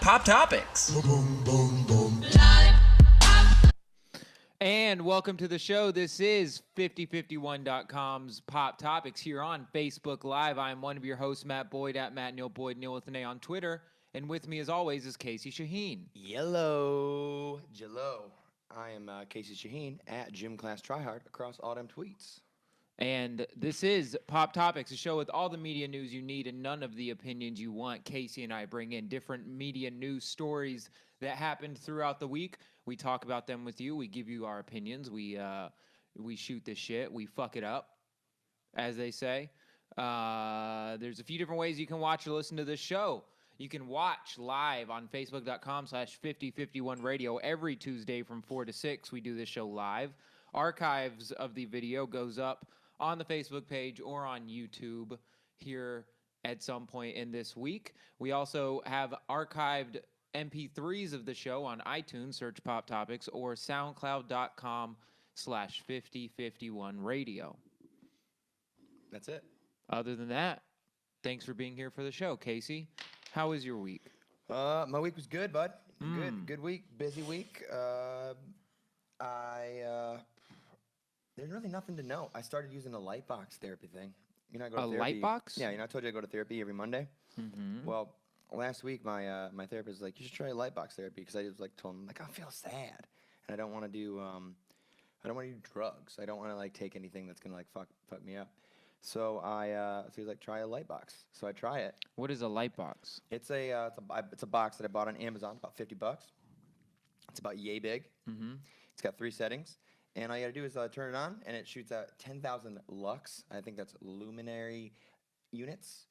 Pop topics. And welcome to the show. This is 5051.com's Pop Topics here on Facebook Live. I'm one of your hosts, Matt Boyd, at Matt Neil Boyd, Neil with an A on Twitter. And with me, as always, is Casey Shaheen. Yellow Jello. I am Casey Shaheen at Gym Class Tryhard across all them tweets. And this is Pop Topics, a show with all the media news you need and none of the opinions you want. Casey and I bring in different media news stories that happened throughout the week. We talk about them with you. We give you our opinions. We shoot this shit. We fuck it up, as they say. There's a few different ways you can watch or listen to this show. You can watch live on Facebook.com/5051 radio every Tuesday from 4 to 6. We do this show live. Archives of the video goes up on the Facebook page or on YouTube here at some point in this week. We also have archived MP3s of the show on iTunes, search Pop Topics, or SoundCloud.com/5051 radio. That's it. Other than that, thanks for being here for the show, Casey. How was your week? My week was good, bud. Good week. Busy week. There's really nothing to know. I started using a light box therapy thing. You know, I go to therapy. Light box? Yeah, I told you I go to therapy every Monday. Mm-hmm. Well, last week my therapist was like, you should try light box therapy because I just told him I feel sad and I don't want to do drugs. I don't want to take anything that's gonna fuck me up. So so he's like, try a light box. So I try it. What is a light box? It's a box that I bought on Amazon, about $50. It's about yay big. Mm-hmm. It's got 3 settings. And all you got to do is turn it on, and it shoots out 10,000 lux. I think that's luminary units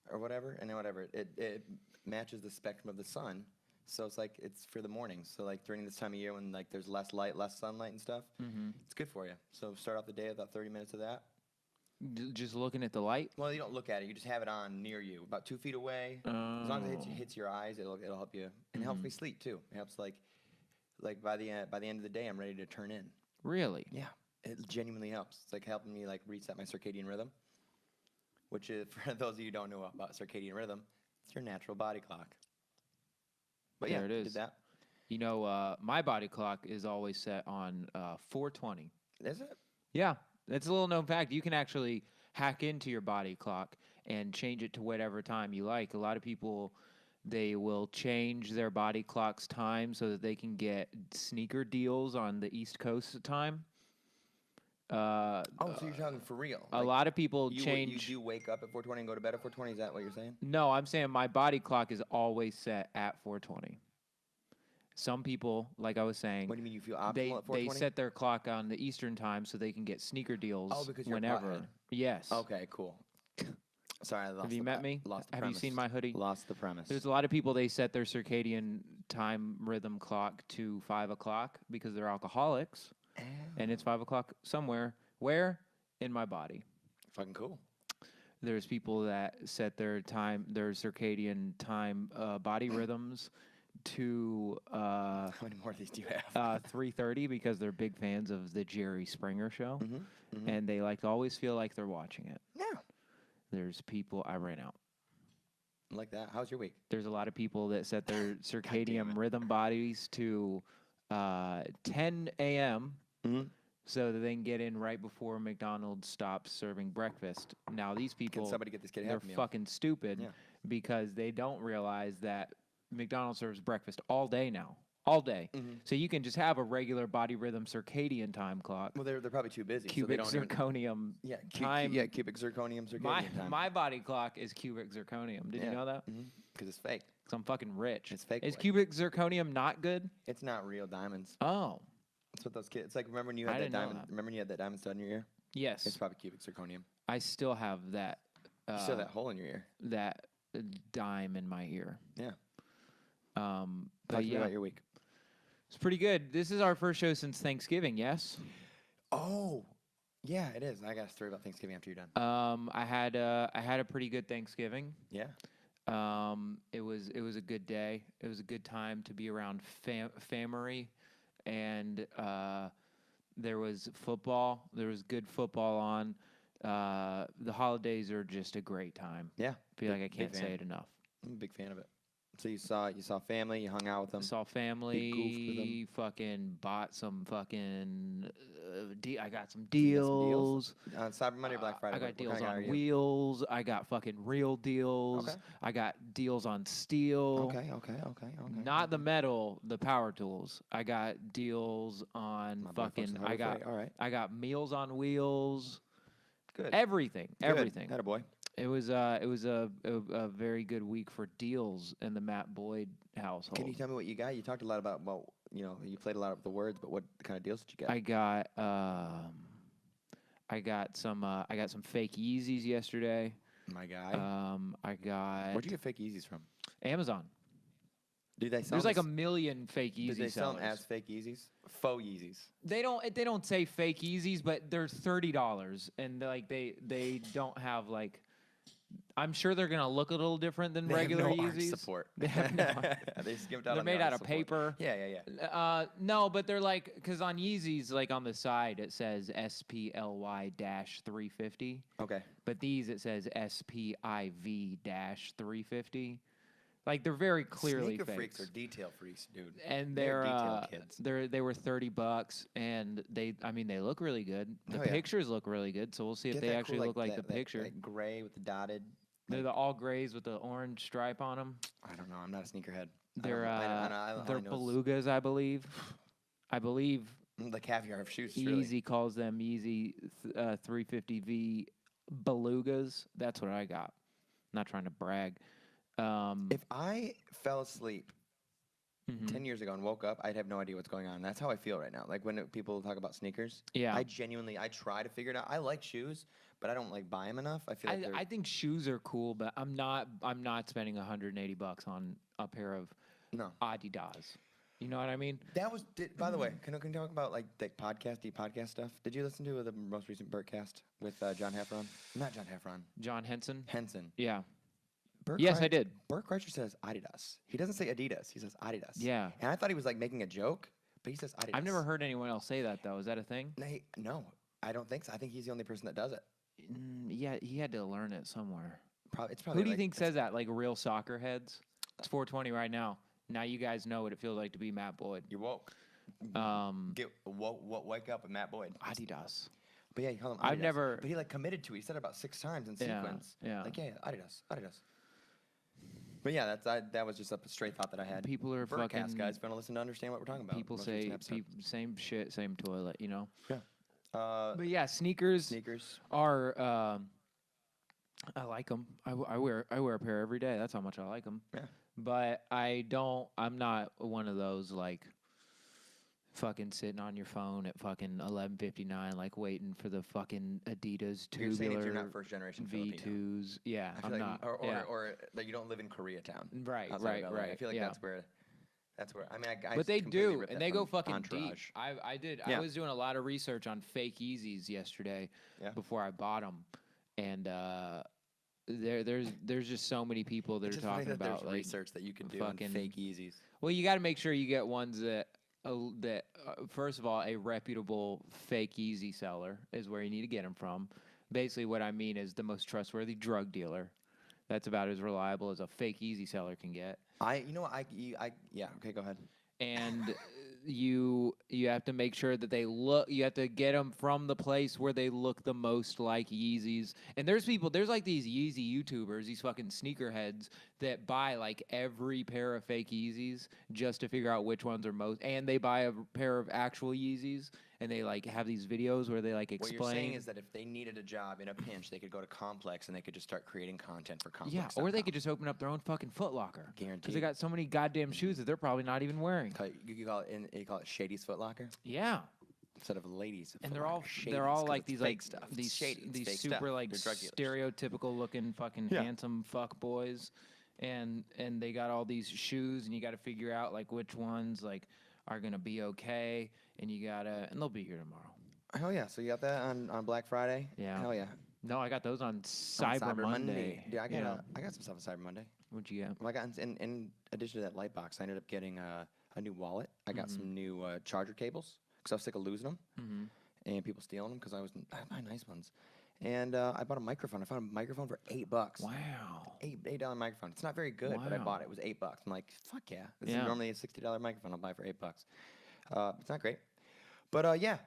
or whatever. And then whatever. It matches the spectrum of the sun. So it's for the morning. So during this time of year when there's less light, less sunlight and stuff, it's good for you. So start off the day with about 30 minutes of that. Just looking at the light? Well, you don't look at it. You just have it on near you, about 2 feet away. As long as it hits your eyes, it'll help you. And it helps me sleep, too. It helps, by the end of the day, I'm ready to turn in. Really? Yeah. It genuinely helps. It's helping me reset my circadian rhythm, which is, for those of you who don't know about circadian rhythm, it's your natural body clock. But there yeah, it is. did that. You know, my body clock is always set on 4:20. Is it? Yeah. It's a little known fact. You can actually hack into your body clock and change it to whatever time you like. A lot of people, they will change their body clock's time so that they can get sneaker deals on the East Coast time. So you're talking for real? A lot of people change. You do wake up at 4:20 and go to bed at 4:20? Is that what you're saying? No, I'm saying my body clock is always set at 4:20. Some people, like I was saying, What do you mean you feel optimal at 4:20? they set their clock on the Eastern time so they can get sneaker deals because you're a whenever. pothead. Yes. Okay, cool. Sorry, I lost Have you met me? Lost the Have premise. you seen my hoodie? Lost the premise. There's a lot of people, they set their circadian time rhythm clock to 5 o'clock because they're alcoholics. And it's 5 o'clock somewhere. Where? In my body. Fucking cool. There's people that set their circadian time body rhythms to how many more of these do you have? 3:30 because they're big fans of the Jerry Springer show, and they to always feel like they're watching it. Yeah. There's people. I ran out. Like that. How's your week? There's a lot of people that set their circadian rhythm bodies to 10 a.m. So that they can get in right before McDonald's stops serving breakfast. Now these people, Can somebody get this kid a they're Happy Meal? fucking stupid Yeah. because they don't realize that McDonald's serves breakfast all day now. All day. So you can just have a regular body rhythm circadian time clock. Well, they're probably too busy. Cubic so they don't zirconium time. Cubic zirconium circadian time. My body clock is cubic zirconium. Did you know that? Because it's fake. Because I'm fucking rich. It's fake. Is boy. cubic zirconium not good? It's not real diamonds. Oh. That's what those kids. It's remember when you had I that didn't know diamond. that. Remember when you had that diamond stud in your ear? Yes. It's probably cubic zirconium. I still have that. You still have that hole in your ear. That dime in my ear. Yeah. But Talk to me yeah, about your week. it's pretty good. This is our first show since Thanksgiving. Yes. Oh, yeah, it is. I got a story about Thanksgiving after you're done. I had a pretty good Thanksgiving. Yeah. It was a good day. It was a good time to be around family, and there was football. There was good football on. The holidays are just a great time. Yeah. I feel like I big can't say fan. it enough. I'm a big fan of it. So you saw family, you hung out with them. Saw goofed with 'em. family, fucking bought some fucking. I got some You got some deals. On Cyber Monday or Black Friday? I got What deals kind of guy are on you? wheels. I got fucking real deals. Okay. I got deals on steel. Okay. Not the metal, the power tools. I got deals on My boy fucks fucking. the hardware for you. All right. I got meals on wheels. Good. Everything. Everything. Had a boy. It was a very good week for deals in the Matt Boyd household. Can you tell me what you got? You talked a lot about, well, you played a lot of the words, but what kind of deals did you get? I got some fake Yeezys yesterday. My guy. I got Where'd you get fake Yeezys from? Amazon. Do they sell There's like this- a million fake Yeezy Do they sell sellers. them as fake Yeezys? Faux Yeezys. They don't say fake Yeezys, but they're $30, and like they don't have like. I'm sure they're gonna look a little different than They regular have no arch Yeezys. support. They have no. They skipped out They're on the made arch out of support. paper. Yeah. No, but they're like, because on Yeezys, like on the side, it says SPLY-350. Okay. But these, it says SPIV-350. Like, they're very clearly Sneaker fakes. freaks are detail freaks, dude. And They're detail kids. they were $30, and they look really good. The Oh, yeah. pictures look really good, so we'll see if Get they that actually cool, look like that- the picture. That gray with the dotted. They're the all grays with the orange stripe on them. I don't know. I'm not a sneakerhead. They're they're belugas, I believe. I believe the caviar of shoes. Really. Yeezy calls them Yeezy 350V belugas. That's what I got. Not trying to brag. If I fell asleep Mhm. 10 years ago and woke up, I'd have no idea what's going on. That's how I feel right now. Like when people talk about sneakers, Yeah. I try to figure it out. I like shoes, but I don't like buy them enough. I feel like I think shoes are cool, but I'm not spending $180 on a pair of no. Adidas. You know what I mean? By the way, can you talk about like the podcast stuff? Did you listen to the most recent Burtcast with John Heffron? Not John Heffron. John Henson? Henson. Yeah. Burt Yes, I Kreischer- did. Burt Kreischer says Adidas. He doesn't say Adidas. He says Adidas. Yeah. And I thought he was like making a joke, but he says Adidas. I've never heard anyone else say that, though. Is that a thing? No, I don't think so. I think he's the only person that does it. Yeah, he had to learn it somewhere. It's probably. Who do you like- think says that? Like real soccer heads? It's 4:20 right now. Now you guys know what it feels like to be Matt Boyd. You're woke. Wake up with Matt Boyd. Adidas. But yeah, you call him Adidas. I've never- But he like committed to it. He said it about 6 times in Yeah, sequence. yeah. Like Adidas. But yeah, that was just a straight thought that I had. People are Burtcast, fucking guys. If you want to listen to understand what we're talking about. People most say recent episode. same shit, same toilet. You know. Yeah. But yeah, sneakers Sneakers. are. I like them. I wear a pair every day. That's how much I like them. Yeah. But I'm not one of those like fucking sitting on your phone at fucking 11:59 like waiting for the fucking Adidas You're saying that you're tubular not first generation Filipino. V2s. Yeah, I feel I'm like, not. Yeah. or that you don't live in Koreatown. Right, outside of LA. I right. feel like yeah. that's where. I mean, I But they completely do, ripped and that they go from fucking deep. Entourage. I did. Yeah. I was doing a lot of research on fake Yeezys yesterday Yeah. before I bought them, and there's just so many people that It's are just funny talking that there's about like. research that you can do on fucking- fake Yeezys. Well, you got to make sure you get ones that first of all, a reputable fake Yeezy seller is where you need to get them from. Basically, what I mean is the most trustworthy drug dealer. That's about as reliable as a fake Yeezy seller can get. Yeah. Okay, go ahead. And you have to make sure that you have to get them from the place where they look the most like Yeezys. And there's like these Yeezy YouTubers, these fucking sneakerheads that buy like every pair of fake Yeezys just to figure out which ones are most, and they buy a pair of actual Yeezys and they like have these videos where they like What explain. you're saying is that if they needed a job in a pinch, they could go to Complex and they could just start creating content for Complex. Yeah, or they could just open up their own fucking Foot Locker. Because Guaranteed. they got so many goddamn shoes that they're probably not even wearing. You call it Shady's Foot Locker Yeah. instead of Ladies. And Foot they're all Locker. Shady's, they're all 'cause like it's these fake like stuff. It's these shady. It's these fake super stuff. like They're drug dealers. stereotypical looking fucking Yeah. handsome fuck boys, and they got all these shoes, and you got to figure out like which ones like are gonna be okay, and and they'll be here tomorrow. Hell yeah! So you got that on Black Friday? Yeah. Hell yeah! No, I got those on On Cyber Monday. Yeah, Yeah. I got some stuff on Cyber Monday. What'd you get? Well, I got in addition to that light box, I ended up getting a new wallet. I got some new charger cables because I was sick of losing them Mm-hmm. and people stealing them because I buy nice ones. And I bought a microphone. I found a microphone for $8. Wow. $8 microphone. It's not very good, but I Wow. bought it. It was $8. I'm like, fuck yeah. This Yeah. is normally a $60 microphone I'll buy for $8. It's not great. But yeah.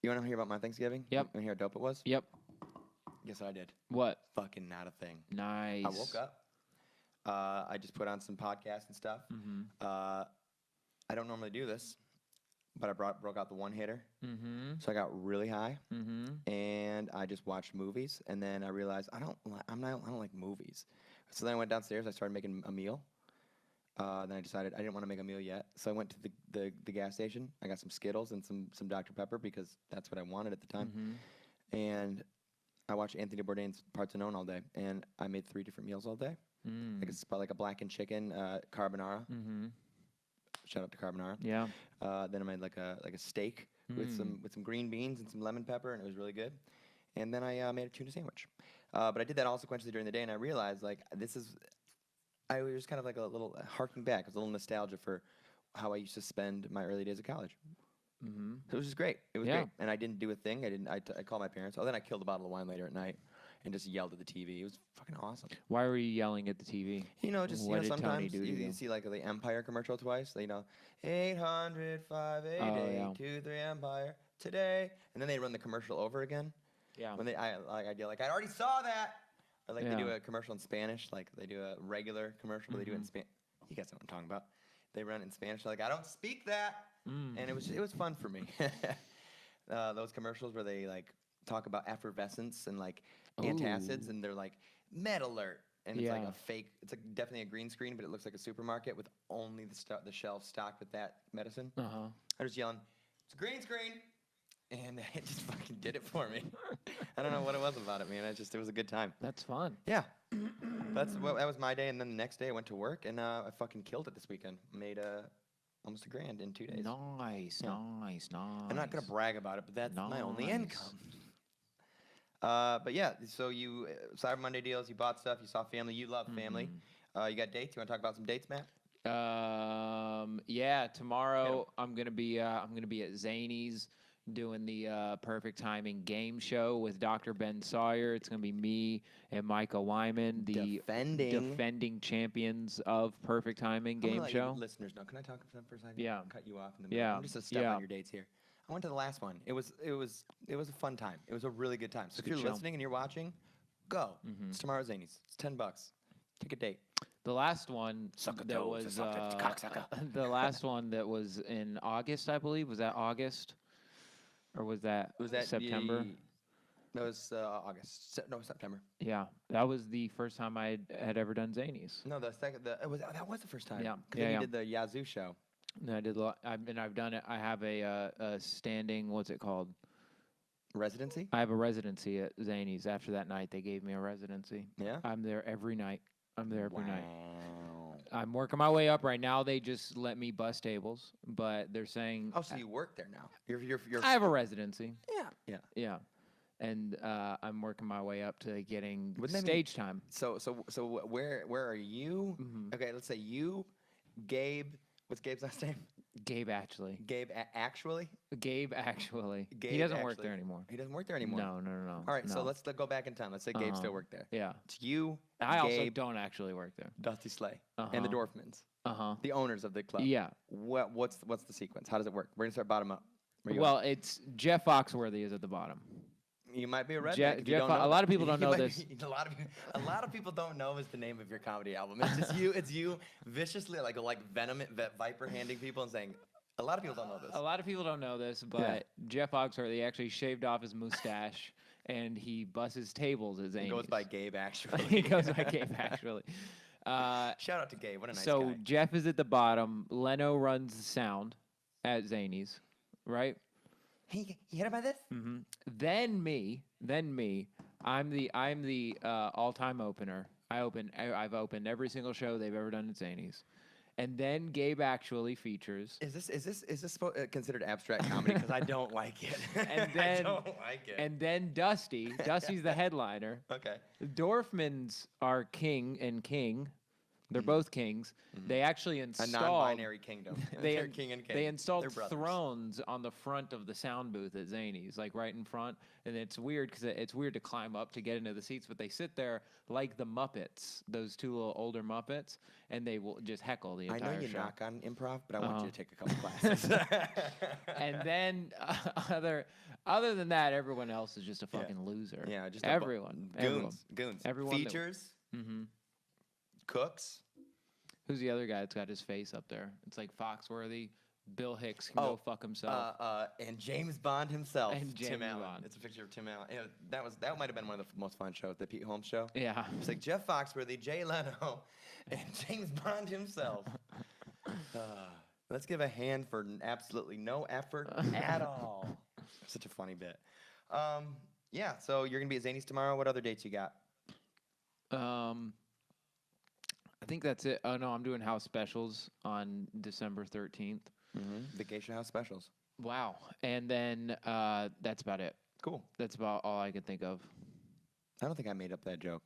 You want to hear about my Thanksgiving? Yep. You want to hear how dope it was? Yep. Guess what I did? What? Fucking not a thing. Nice. I woke up. I just put on some podcasts and stuff. Mm-hmm. I don't normally do this, but I broke out the one hitter. Mm-hmm. So I got really high, Mm-hmm. and I just watched movies. And then I realized I don't like movies. So then I went downstairs. I started making a meal. Then I decided I didn't want to make a meal yet, so I went to the gas station. I got some Skittles and some Dr. Pepper because that's what I wanted at the time. Mm-hmm. And I watched Anthony Bourdain's Parts Unknown all day, and I made 3 different meals all day. Like it's like a blackened chicken carbonara. Mm-hmm. Shout out to carbonara. Yeah. Then I made like a steak with some green beans and some lemon pepper, and it was really good. And then I made a tuna sandwich. But I did that all sequentially during the day, and I realized like I was kind of like a little harking back. It was a little nostalgia for how I used to spend my early days of college. Mm-hmm. So it was just great. It was Yeah. great, and I didn't do a thing. I called my parents. Oh, then I killed a bottle of wine later at night, and just yelled at the TV. It was fucking awesome. Why were you yelling at the TV? You know, just What did Tony sometimes do to you you? see like the Empire commercial twice. 800 588 yeah. 23 Empire today, and then they run the commercial over again. Yeah. When I do like I already saw that. Or like they do Yeah. a commercial in Spanish, like they do a regular commercial, but they do it in Spanish. You guys know what I'm talking about. They run it in Spanish. They're like, I don't speak that, and it was fun for me. Those commercials where they like talk about effervescence and like antacids, and they're like med alert, and it's like Yeah. a fake. It's like definitely a green screen, but it looks like a supermarket with only the shelves stocked with that medicine. Uh-huh. I was yelling, "It's a green screen!" And it just fucking did it for me. I don't know what it was about it, man. It was a good time. That's fun. Yeah. That was my day, and then the next day I went to work, and I fucking killed it this weekend. Made almost $1,000 in 2 days. Nice, Yeah. nice. I'm not gonna brag about it, but that's my only Nice. income. But yeah, so you Cyber Monday deals, you bought stuff, you saw family, you love family. You got dates. You want to talk about some dates, Matt? Yeah, tomorrow I'm gonna be at Zany's doing the Perfect Timing game show with Dr. Ben Sawyer. It's gonna be me and Micah Wyman, the defending champions of Perfect Timing I'm gonna game let show. You listeners know. Can I talk to them for a second? Yeah. Cut you off in the middle. Yeah. I'm just a step Yeah. on your dates here. I went to the last one. It was a fun time. It was a really good time. So if good you're show. listening and you're watching, go. It's tomorrow Zany's. It's $10. Take a date. The last one Suck a that toe, was suck a cocksucker. the last one that was in August, I believe. Was that August, or was that September? That was August. No, September. Yeah, that was the first time I had ever done Zany's. No, that was the first time. Yeah. Because then you did the Yazoo show. And I did. I've done it. I have a standing. What's it called? Residency? I have a residency at Zany's. After that night, they gave me a residency. Yeah. I'm there every night. I'm there every night. Wow. I'm working my way up right now. They just let me bus tables, but they're saying Oh, so you work there now? You're I have a residency. yeah. Yeah, and I'm working my way up to getting Wouldn't that mean- stage time. So where are you? Okay, let's say you, Gabe. What's Gabe's last name? Gabe actually. Gabe actually. Gabe actually. He Gabe doesn't work actually. there anymore. He doesn't work there anymore. No. All right, so no. let's go back in time. Let's say Gabe still worked there. Yeah. It's you, I also Gabe, don't actually work there. Dusty Slay, and the Uh-huh. Dorfmans, Uh-huh. the owners of the club. Yeah. What's the sequence? How does it work? We're gonna start bottom up. Where you Well, it's Jeff Foxworthy is at the bottom. You might be a redneck. Jeff, if you don't know. a lot of people don't You know might this. be- a lot of people don't know is the name of your comedy album. It's just you. It's you viciously like venom, viper handing people and saying. A lot of people don't know this. A lot of people don't know this, but Jeff Foxworthy actually shaved off his mustache and he busts tables at Zany's. He goes by Gabe actually. He goes by Gabe actually. Shout out to Gabe. What a nice So guy. Jeff is at the bottom. Leno runs the sound at Zany's, right? Hey, you heard about this? Then me. I'm the all-time opener. I've opened every single show they've ever done at Zany's. And then Gabe actually features. Is this considered abstract comedy? Because I don't like it. And then, I don't like it. And then Dusty's the headliner. Okay. Dorfmans are king and king. They're both kings. They actually A installed non-binary kingdom. they They're king and king. they installed They're brothers. thrones on the front of the sound booth at Zany's, like right in front. And it's weird because it's weird to climb up to get into the seats, but they sit there like the Muppets, those two little older Muppets, and they will just heckle the I entire know you show. knock on improv, but I want you to take a couple classes. And then other than that, everyone else is just a fucking loser. Yeah, just everyone. Goons. Everyone that- Features. Cooks. Who's the other guy that's got his face up there? It's like Foxworthy. Bill Hicks can go fuck himself. And James Bond himself. And Tim James Allen. Bond. It's a picture of Tim Allen. You know, that might have been one of the most fun shows, the Pete Holmes show. Yeah. It's like Jeff Foxworthy, Jay Leno, and James Bond himself. Let's give a hand for absolutely no effort at all. Such a funny bit. Yeah, so you're going to be at Zany's tomorrow. What other dates you got? I think that's it. Oh, no, I'm doing house specials on December 13th. Vacation house specials. Wow. And then that's about it. Cool. That's about all I could think of. I don't think I made up that joke.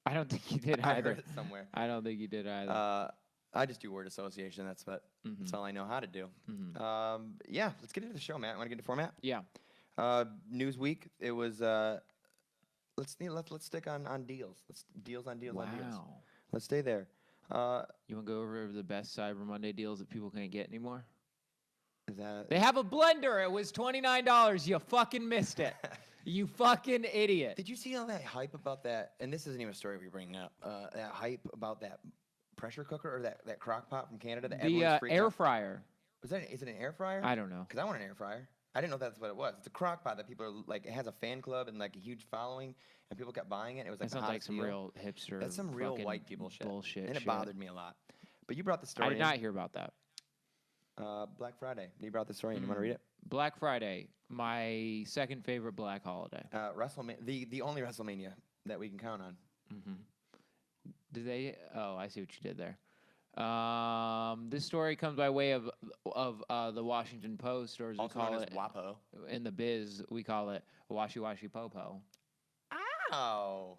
I don't think you did I either. heard it somewhere. I don't think you did either. I just do word association. That's all I know how to do. Yeah, let's get into the show, Matt. Want to get into format? Yeah. Newsweek. It was. Let's stick on deals. Deals on deals. Let's stay there. You want to go over the best Cyber Monday deals that people can't get anymore? Is that? They have a blender. It was $29. You fucking missed it. You fucking idiot. Did you see all that hype about that? And this isn't even a story we're bringing up. That hype about that pressure cooker or that crock pot from Canada. That The everyone's freaking air out. fryer. Is it an air fryer? I don't know. Because I want an air fryer. I didn't know that's what it was. It's a crock pot that people are like. It has a fan club and like a huge following, and people kept buying it. It was like That sounds like some real hipster. That's some real fucking white people shit. Bullshit. And it shit. bothered me a lot. But you brought the story. I did not hear about that. Black Friday. You brought the story in. You want to read it? Black Friday, my second favorite black holiday. WrestleMania, the only WrestleMania that we can count on. Do they? Oh, I see what you did there. This story comes by way of the Washington Post, or as we Also call known it as WAPO. in the biz, we call it Washi Washi Popo. Ow.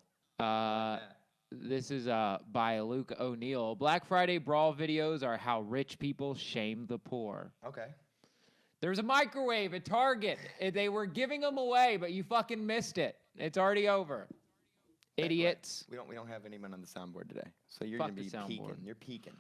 This is by Luke O'Neill. Black Friday brawl videos are how rich people shame the poor. Okay. There's a microwave at Target. They were giving them away, but you fucking missed it. It's already over. Idiots. We don't have anyone on the soundboard today, so you're Fuck gonna be the soundboard. peeking. You're peeking.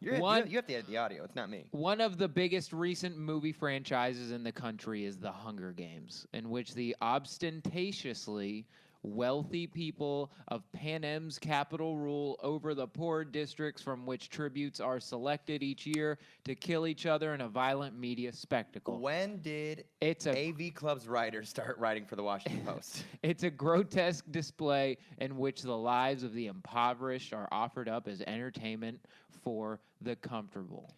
You have to edit the audio. It's not me. One of the biggest recent movie franchises in the country is The Hunger Games, in which the ostentatiously wealthy people of Panem's capital rule over the poor districts from which tributes are selected each year to kill each other in a violent media spectacle. When did AV Club's writers start writing for the Washington Post? It's a grotesque display in which the lives of the impoverished are offered up as entertainment for the comfortable.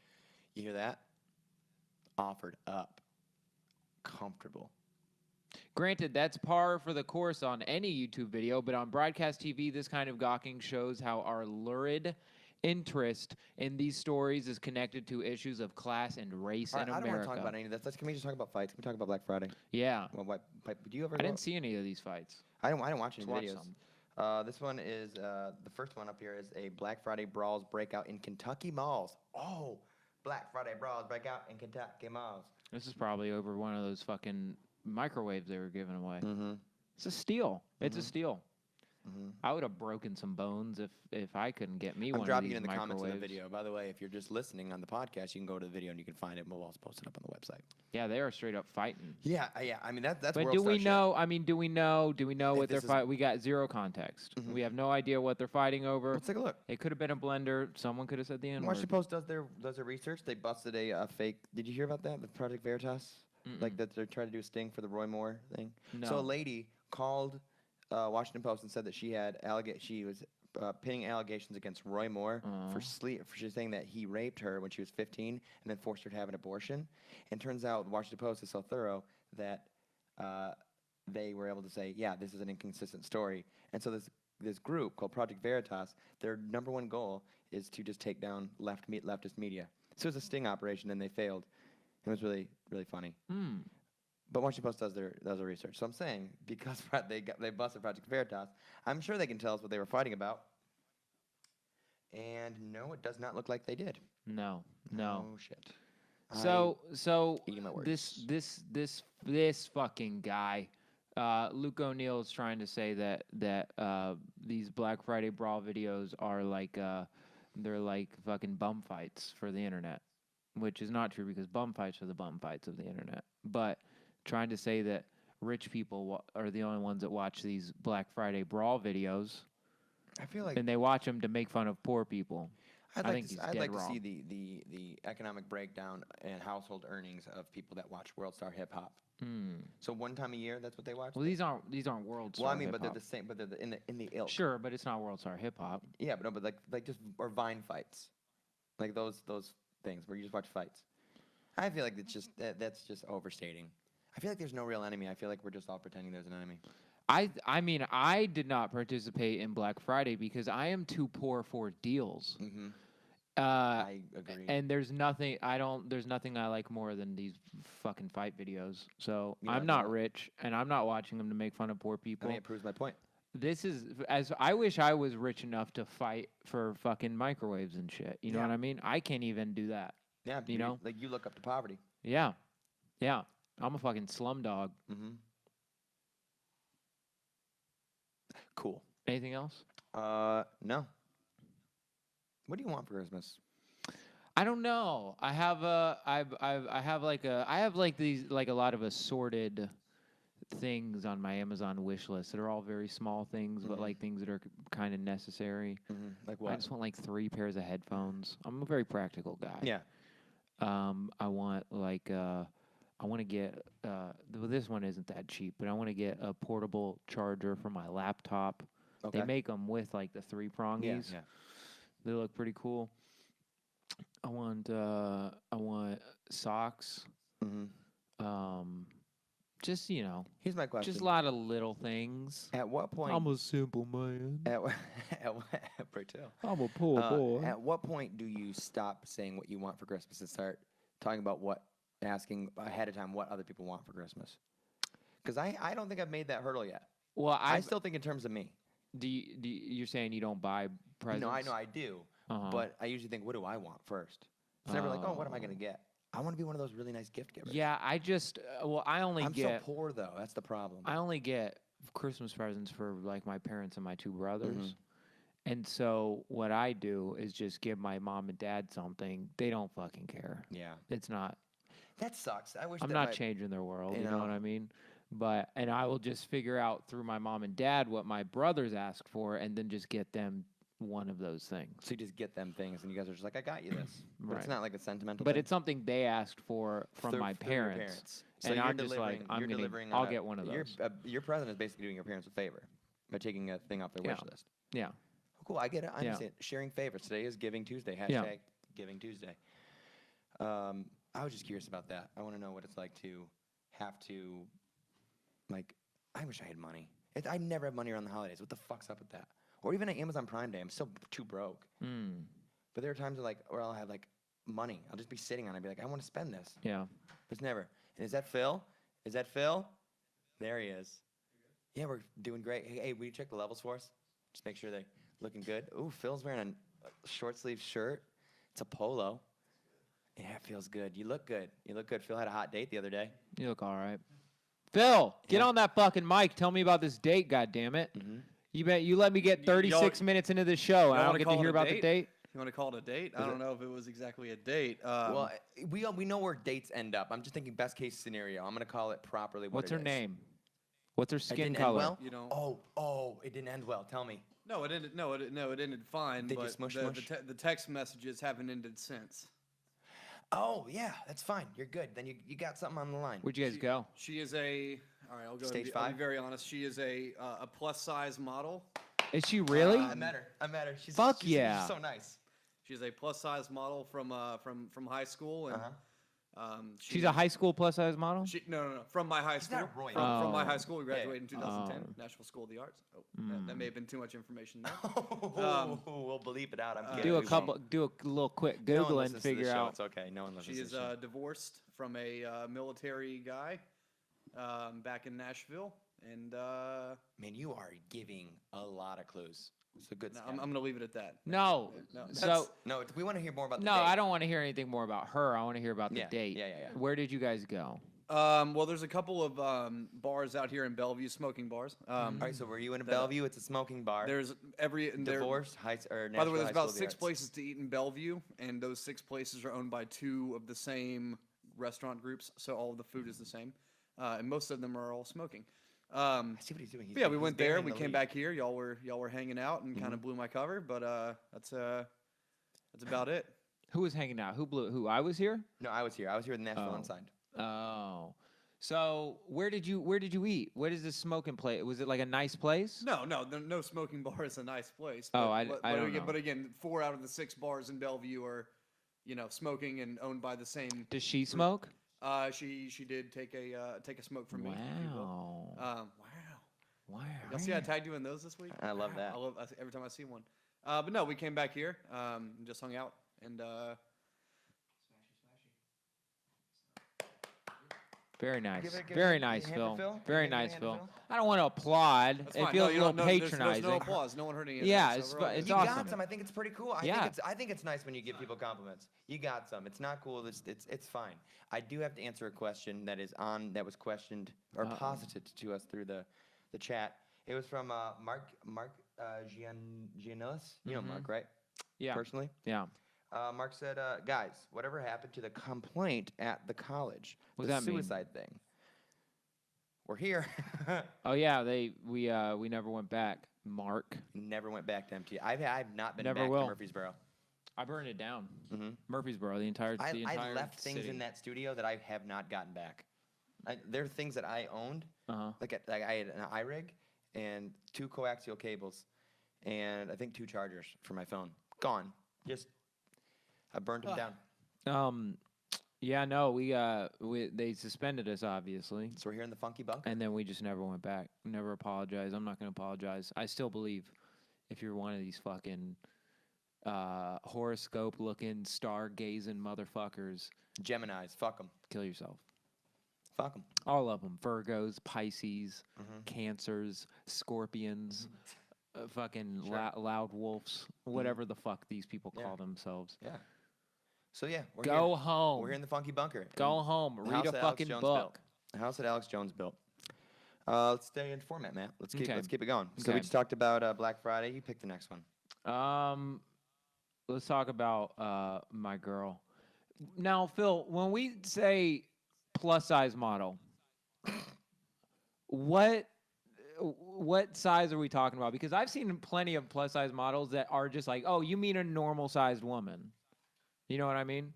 You hear that? Offered up. Comfortable. Granted, that's par for the course on any YouTube video, but on broadcast TV, this kind of gawking shows how our lurid interest in these stories is connected to issues of class and race in America. I don't want to talk about any of this. Can we just talk about fights? Can we talk about Black Friday? Yeah. Well, do you ever? I didn't see any of these fights. I didn't watch any Let's watch videos. This one is the first one up here is a Black Friday brawls breakout in Kentucky malls. Oh, Black Friday brawls breakout in Kentucky malls. This is probably over one of those fucking microwaves they were giving away. Mm-hmm. It's a steal. It's a steal. Mm-hmm. I would have broken some bones if I couldn't get me one of these dropping it in the comments of the microwaves. video. By the way, if you're just listening on the podcast, you can go to the video and you can find it. We'll also post it up on the website. Yeah, they are straight up fighting. Yeah. I mean that's. But world do star we shit. know? I mean, do we know what they're this is- fighting? We got zero context. We have no idea what they're fighting over. Let's take a look. It could have been a blender. Someone could have said the N word. Washington Post does their research. They busted a fake. Did you hear about that? The Project Veritas, like that they're trying to do a sting for the Roy Moore thing. No. So a lady called Washington Post and said that she had she was pinning allegations against Roy Moore for saying that he raped her when she was 15 and then forced her to have an abortion. And turns out the Washington Post is so thorough that they were able to say, yeah, this is an inconsistent story. And so this group called Project Veritas, their number one goal is to just take down leftist media. So it was a sting operation, and they failed. It was really, really funny. But Washington Post does their research. So I'm saying, because they busted Project Veritas, I'm sure they can tell us what they were fighting about. And no, it does not look like they did. No. Oh shit. So Eating my this words. this fucking guy, Luke O'Neill is trying to say that these Black Friday brawl videos are like they're like fucking bum fights for the internet, which is not true because bum fights are the bum fights of the internet. But trying to say that rich people are the only ones that watch these Black Friday brawl videos, I feel like and they watch them to make fun of poor people. I think he's I'd dead like wrong. to see the economic breakdown and household earnings of people that watch World Star Hip Hop. So one time a year, that's what they watch. Well, these aren't World Star. Well, I mean, but they're hip-hop. the same. But they're in the ilk. Sure, but it's not World Star Hip Hop. Yeah, but no, but like just or Vine fights, like those things where you just watch fights. I feel like it's just that's just overstating. I feel like there's no real enemy. I feel like we're just all pretending there's an enemy. I mean, I did not participate in Black Friday because I am too poor for deals. Mm-hmm. I agree. And there's nothing I like more than these fucking fight videos. So You know, I'm I not don't- rich, and I'm not watching them to make fun of poor I people. mean, it proves my point. This is as I wish I was rich enough to fight for fucking microwaves and shit. You know Yeah. what I mean? I can't even do that. Yeah, You know? like you look up to poverty. Yeah, yeah. I'm a fucking slum dog. Mm-hmm. Cool. Anything else? No. What do you want for Christmas? I don't know. I have these like a lot of assorted things on my Amazon wish list that are all very small things, but like things that are kind of necessary. Mm-hmm. Like I what? just want like 3 pairs of headphones. I'm a very practical guy. Yeah. I want like I want to get well, this one isn't that cheap, but I want to get a portable charger for my laptop. Okay. They make them with like the 3 prongies. Yeah. They look pretty cool. I want socks. Mm-hmm. Just Here's my question. just a lot of little things. At what point? I'm a simple man. Bertil. I'm a poor boy. At what point do you stop saying what you want for Christmas and start talking about asking ahead of time what other people want for Christmas? Because I don't think I've made that hurdle yet. Well, I still think in terms of me. You're saying you don't buy presents? No, I know I do. Uh-huh. But I usually think, what do I want first? It's never like, oh, what am I going to get? I want to be one of those really nice gift givers. Yeah, I just I only I'm get so poor, though. That's the problem. I only get Christmas presents for like my parents and my 2 brothers. And so what I do is just give my mom and dad something. They don't fucking care. Yeah. It's not. That sucks. I wish I'm that not changing their world. you You know know. what I mean? And I will just figure out through my mom and dad what my brothers ask for, and then just get them one of those things. So you just get them things, and you guys are just like, I got you this. But Right. it's not like a sentimental But thing. it's something they asked for from Through- my through your parents. So And you're I'm just like, delivering I'll get one of those. Your present is basically doing your parents a favor by taking a thing off their wish list. Yeah. Oh, cool, I get it. I Yeah. understand. Sharing favors. Today is Giving Tuesday. # Yeah. Giving Tuesday. I was just curious about that. I want to know what it's like to have to, like, I wish I had money. I never have money around the holidays. What the fuck's up with that? Or even at Amazon Prime Day, I'm still too broke. But there are times where I'll have like money. I'll just be sitting on it and be like, I want to spend this. Yeah. But it's never. And is that Phil? Is that Phil? There he is. Yeah, we're doing great. Hey, will you check the levels for us? Just make sure they're looking good. Ooh, Phil's wearing a short sleeve shirt. It's a polo. Yeah, it feels good. You look good. You look good. Phil had a hot date the other day. You look all right. Phil, get Yeah. on that fucking mic. Tell me about this date, goddammit. You let me get 36 minutes into the show. I don't wanna get call to it hear a about the date? date. You want to call it a date? I Is don't it- know if it was exactly a date. Well, we know where dates end up. I'm just thinking best case scenario. I'm going to call it properly. What's it her is. name? What's her It skin didn't end color? well? You know- Oh, it didn't end well. Tell me. no, it ended. No, it ended fine. Did you but smush, the, smush? The text messages haven't ended since. Oh, yeah, that's fine. You're good. Then you got something on the line. Where'd you guys go? She is a. All right, I'll go. Stage I'll be 5? very honest. She is a plus size model. Is she really? I met her. She's Yeah. She's so nice. She's a plus size model from high school, and She's a high school plus size model? No, from my high school. not Roy. From my Oh. high school, we graduated in 2010, Oh. National School of the Arts. Oh, that may have been too much information there. We'll bleep it out. I'm kidding. Do a We couple. won't. Do a little quick No one Google listens and to the figure show. out. It's okay. No one listens She to is the show. divorced from a military guy back in Nashville. And Man, you are giving a lot of clues. It's a good no, step. I'm gonna leave it at that. No. No, So No, we want to hear more about the no, date. I don't want to hear anything more about her. I want to hear about the Yeah, date. yeah. Where did you guys go? Well, there's a couple of bars out here in Bellevue, smoking bars. All right, so were you in that- Bellevue? It's a smoking bar. There's Divorced high or By the way, Nashville there's High about School of the 6 Arts. places to eat in Bellevue, and those 6 places are owned by 2 of the same restaurant groups, so all of the food is the same, and most of them are all smoking. I see what he's doing. But yeah, we he's went there. bearing We the came lead. back here. Y'all were hanging out and kind of blew my cover, but that's about it. Who was hanging out? Who blew? Who? I was here. No, I was here. I was here with Nashville Oh. Unsigned. Oh. So where did you eat? What is this smoking place? Was it like a nice place? No smoking bar is a nice place. Oh, but, I don't know. But again, 4 out of the 6 bars in Bellevue are, smoking and owned by the same. Does she smoke? She did take a smoke from me. if you will. Wow. Wow. Wow. Y'all see I tagged you in those this week? I love that. Every time I see one. But no, we came back here, and just hung out, and Very nice. Give it Very a nice, hand Phil. to Phil. Very Give it a nice, hand to Phil. Phil. I don't want to applaud. that's It fine. feels No, a little there's patronizing. no applause. No one heard any of Yeah, that. it's so we're all fu- good. it's You awesome. got some. I think it's pretty cool. Yeah. I think it's nice when you give people compliments. You got some. It's not cool. It's fine. I do have to answer a question that was questioned or posited to us through the chat. It was from Mark Gianellis. You know Mark, right? Yeah. Personally. Yeah. Mark said, guys, whatever happened to the complaint at the college? What the does that mean? suicide thing. We're here. Oh yeah. We never went back. Mark. Never went back to MT. I've not been Never back will. to Murfreesboro. I burned it down. Mm-hmm. Murfreesboro. The entire. I left things city. in that studio that I have not gotten back. There are things that I owned, Uh-huh. like I had an iRig and 2 coaxial cables, and I think 2 chargers for my phone. Gone. Just I burned them down. Yeah. No. They suspended us obviously, So we're here in the funky bunker. and then we just never went back. Never apologized. I'm not gonna apologize. I still believe, if you're one of these fucking horoscope-looking, star-gazing motherfuckers, Geminis, fuck them. kill yourself. Fuck them. All of them. Virgos, Pisces, Mm-hmm. Cancers, Scorpions, fucking Sure. loud wolves, whatever the fuck these people Yeah. call themselves. Yeah. So yeah, we're Go here. home. We're here in the funky bunker. Go in home. the Read house a that Alex fucking Jones book. built. The house that Alex Jones built. Let's stay in format, Matt. Let's keep it going. So Okay. we just talked about Black Friday. You pick the next one. Let's talk about my girl. Now, Phil, when we say plus size model, what size are we talking about? Because I've seen plenty of plus size models that are just like, oh, you mean a normal sized woman. You know what I mean?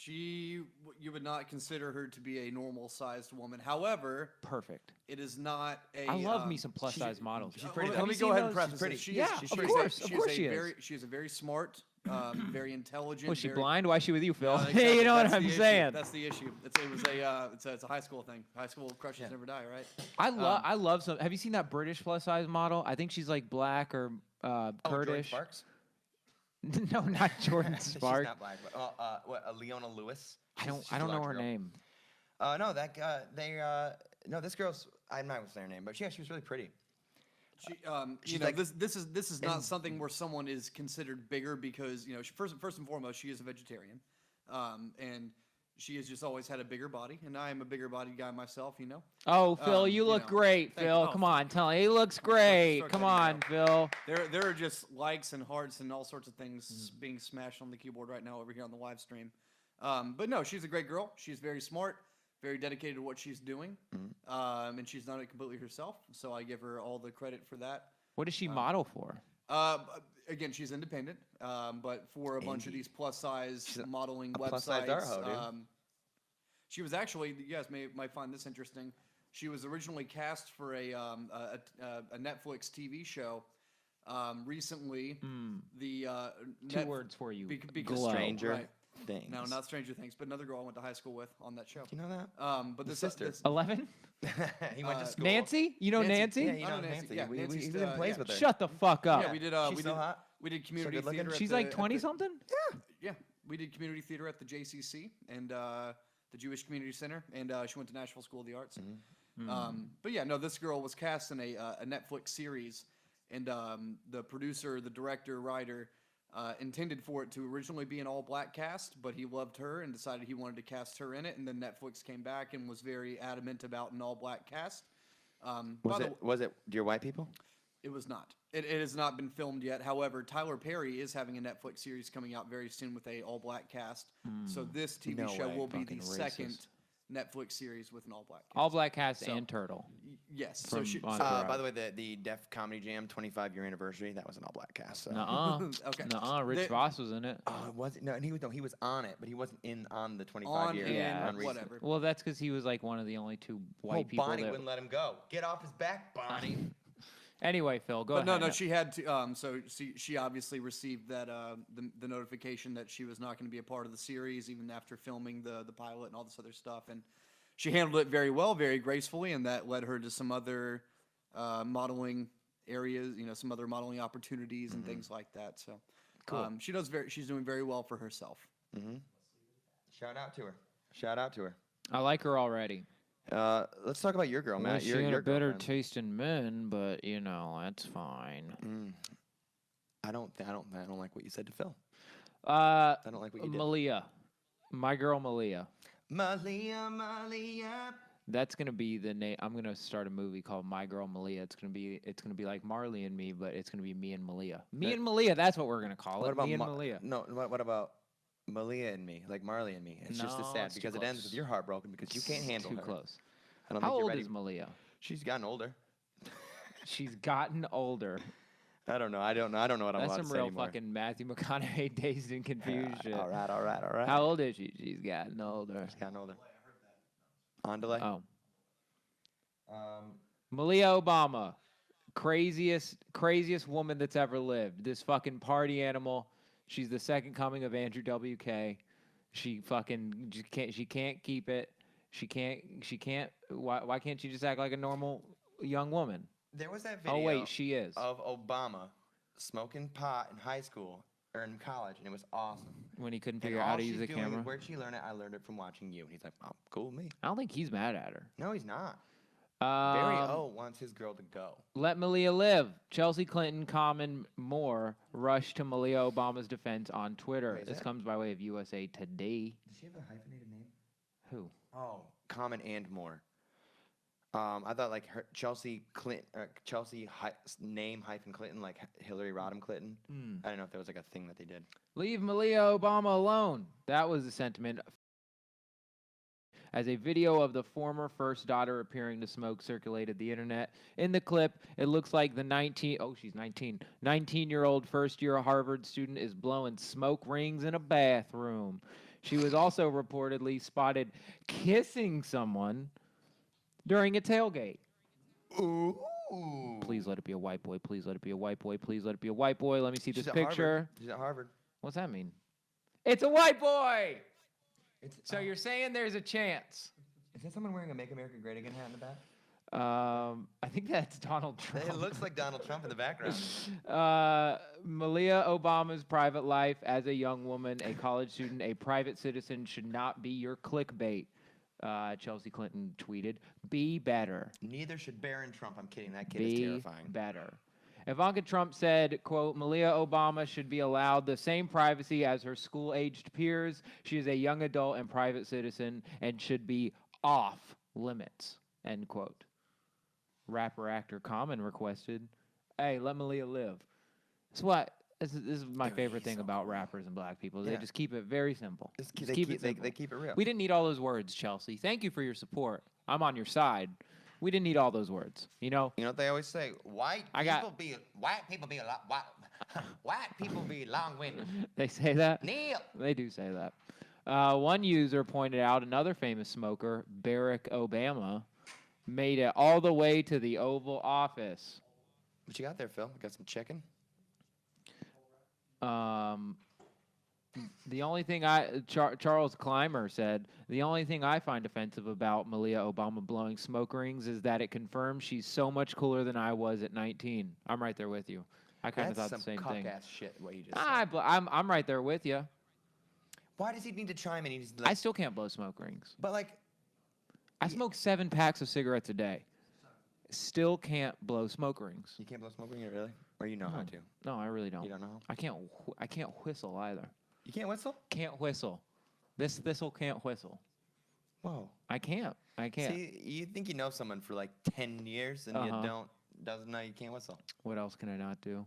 You would not consider her to be a normal-sized woman. However, Perfect. it is not a. I love me some plus size models. she's pretty. Let Have me you go seen ahead and those? preface She's pretty. this. She Yeah, is, of she course, Is of a, course she she is. is. Very, she is a very smart, very intelligent. Was she very, blind? Why is she with you, Phil? No, Hey, exactly. you know what That's I'm the issue. saying? That's the issue. It's a high school thing. High school crushes never die, right? I love some. Have you seen that British plus size model? I think she's like black or Oh, Jordan Kurdish. Sparks. No, not Jordan She's Sparks. not black. But, what? Leona Lewis. I She's don't a know large her girl. name. No, that guy. No, this girl's. I'm not gonna say her name, but yeah, she was really pretty. She, She's like- this is not something where someone is considered bigger because first and foremost she is a vegetarian, and she has just always had a bigger body, and I am a bigger body guy myself. Oh, Phil, you you look know, great, thank you. Phil. Oh, Come on, tell me. He looks great. start Come cutting on, it Phil. There are just likes and hearts and all sorts of things being smashed on the keyboard right now over here on the live stream. But no, she's a great girl. She's very smart, very dedicated to what she's doing, and she's done it completely herself. So I give her all the credit for that. What does she model for? Again, she's independent, but for a bunch of these plus size modeling a websites, plus-size Arho, dude. she was actually, you guys might find this interesting. She was originally cast for a Netflix TV show. Recently, the Two words for you. because Glow. Stranger Right. Things. No, not Stranger Things, but another girl I went to high school with on that show. Do you know that? But The this sister. this- 11? He went to school. Nancy? You know Nancy? Yeah, you I know know Nancy. Nancy. Yeah, We Nancy's, even plays yeah. with her. Shut the fuck up. yeah, we did. She's so hot. We did community good looking. theater. at She's the- like at 20 the- something? Yeah, we did community theater at the JCC and the Jewish Community Center, and she went to Nashville School of the Arts. But yeah, no, this girl was cast in a Netflix series, and the producer, the director, writer intended for it to originally be an all-black cast, but he loved her and decided he wanted to cast her in it. And then Netflix came back and was very adamant about an all-black cast. Was it Dear White People? It was not. It has not been filmed yet. However, Tyler Perry is having a Netflix series coming out very soon with a all-black cast. So this TV No show way. will be the Fucking second racist. Netflix series with an all-black cast. All black cast and Turtle. Yes. From So Entourage. By the way, the Def Comedy Jam 25-year anniversary, that was an all-black cast. So. Nuh-uh. Okay. Nuh-uh. Rich Voss was in it. Oh, it wasn't. No, and he was on it, but he wasn't on the 25 On year. and Yeah. on recent. whatever. Well, that's because he was like one of the only two white people Bonnie that... wouldn't let him go. Get off his back, Bonnie. Anyway, Phil, go But ahead. no, she had to. So she obviously received that the notification that she was not going to be a part of the series, even after filming the pilot and all this other stuff. And she handled it very well, very gracefully, and that led her to some other modeling areas, some other modeling opportunities and things like that. So Cool. she's doing very well for herself. Shout out to her. Shout out to her. I like her already. Let's talk about your girl, Matt. She Your had a better girlfriend. taste in men, but that's fine. I don't like what you said to Phil. Uh, I don't like what you did. Malia, my girl Malia. Malia. That's gonna be the name. I'm gonna start a movie called My Girl Malia. It's gonna be like Marley and Me, but it's gonna be me and Malia. Me and Malia. That's what we're gonna call it. Me and Malia. No, what about Malia and Me? Like Marley and Me. It's just as No, sad it's too because it ends close. with you're heartbroken because you can't handle Too her. close. I don't How think you're old ready. is Malia? She's gotten older. She's gotten older. I don't know. I don't know what I'm That's allowed some to say real anymore. fucking Matthew McConaughey dazed and confused shit. All right. How old is she? She's gotten older. She's gotten older. On delay. Oh. Malia Obama, craziest woman that's ever lived. This fucking party animal. She's the second coming of Andrew WK. She fucking just can't. She can't keep it. She can't. Why can't she just act like a normal young woman? There was that video. Oh wait, she is. Of Obama smoking pot in high school or in college, and it was awesome. When he couldn't And figure out all how to she's use the doing, camera. Where'd she learn it? I learned it from watching you. And he's like, oh, cool with me. I don't think he's mad at her. No, he's not. Barry Um, O wants his girl to go. Let Malia live. Chelsea Clinton, Common Moore rushed to Malia Obama's defense on Twitter. Wait, is This that- comes by way of USA Today. Does she have a hyphenated name? Who? Oh, Common and More. I thought like her Chelsea Clinton, name hyphen Clinton, like Hillary Rodham Clinton. I don't know if there was like a thing that they did. Leave Malia Obama alone. That was the sentiment. As a video of the former first daughter appearing to smoke circulated the internet. In the clip, it looks like the 19-year-old first-year Harvard student is blowing smoke rings in a bathroom. She was also reportedly spotted kissing someone during a tailgate. Ooh. Please let it be a white boy. Please let it be a white boy. Please let it be a white boy. Let me see She's this at picture. Harvard. She's at Harvard. What's that mean? It's a white boy! It's, So you're saying there's a chance. Is that someone wearing a Make America Great Again hat in the back? I think that's Donald Trump. It looks like Donald Trump in the background. Malia Obama's private life as a young woman, a college student, a private citizen should not be your clickbait. Chelsea Clinton tweeted, "Be better. Neither should Barron Trump. I'm kidding. That kid is Be terrifying. better." Ivanka Trump said, quote, Malia Obama should be allowed the same privacy as her school-aged peers. She is a young adult and private citizen and should be off limits, end quote. Rapper actor Common requested, hey, let Malia live. This is my favorite thing about rappers and black people. They Yeah. just keep it very simple. Just Just they keep keep- it they- simple. they keep it real. We didn't need all those words, Chelsea. Thank you for your support. I'm on your side. We didn't need all those words. You know, You know what they always say? White I got- people be a lot white people be long-winded. they say that. Neil. They do say that. One user pointed out another famous smoker, Barack Obama, made it all the way to the Oval Office. What you got there, Phil? Got some chicken? The only thing Charles Clymer said, the only thing I find offensive about Malia Obama blowing smoke rings is that it confirms she's so much cooler than I was at 19. I'm right there with you. I kind of That's thought the some same thing. cuck-ass shit, what you just said. I'm right there with you. Why does he need to chime in? He's I like, still can't blow smoke rings. but like, I smoke 7 packs of cigarettes a day. Still can't blow smoke rings. You can't blow smoke ring, really? Or you know how to? No, I really don't. You don't know? I can't whistle either. You can't whistle? Can't whistle. This thistle can't whistle. Whoa. I can't. See, you think you know someone for like 10 years and you doesn't know you can't whistle. What else can I not do?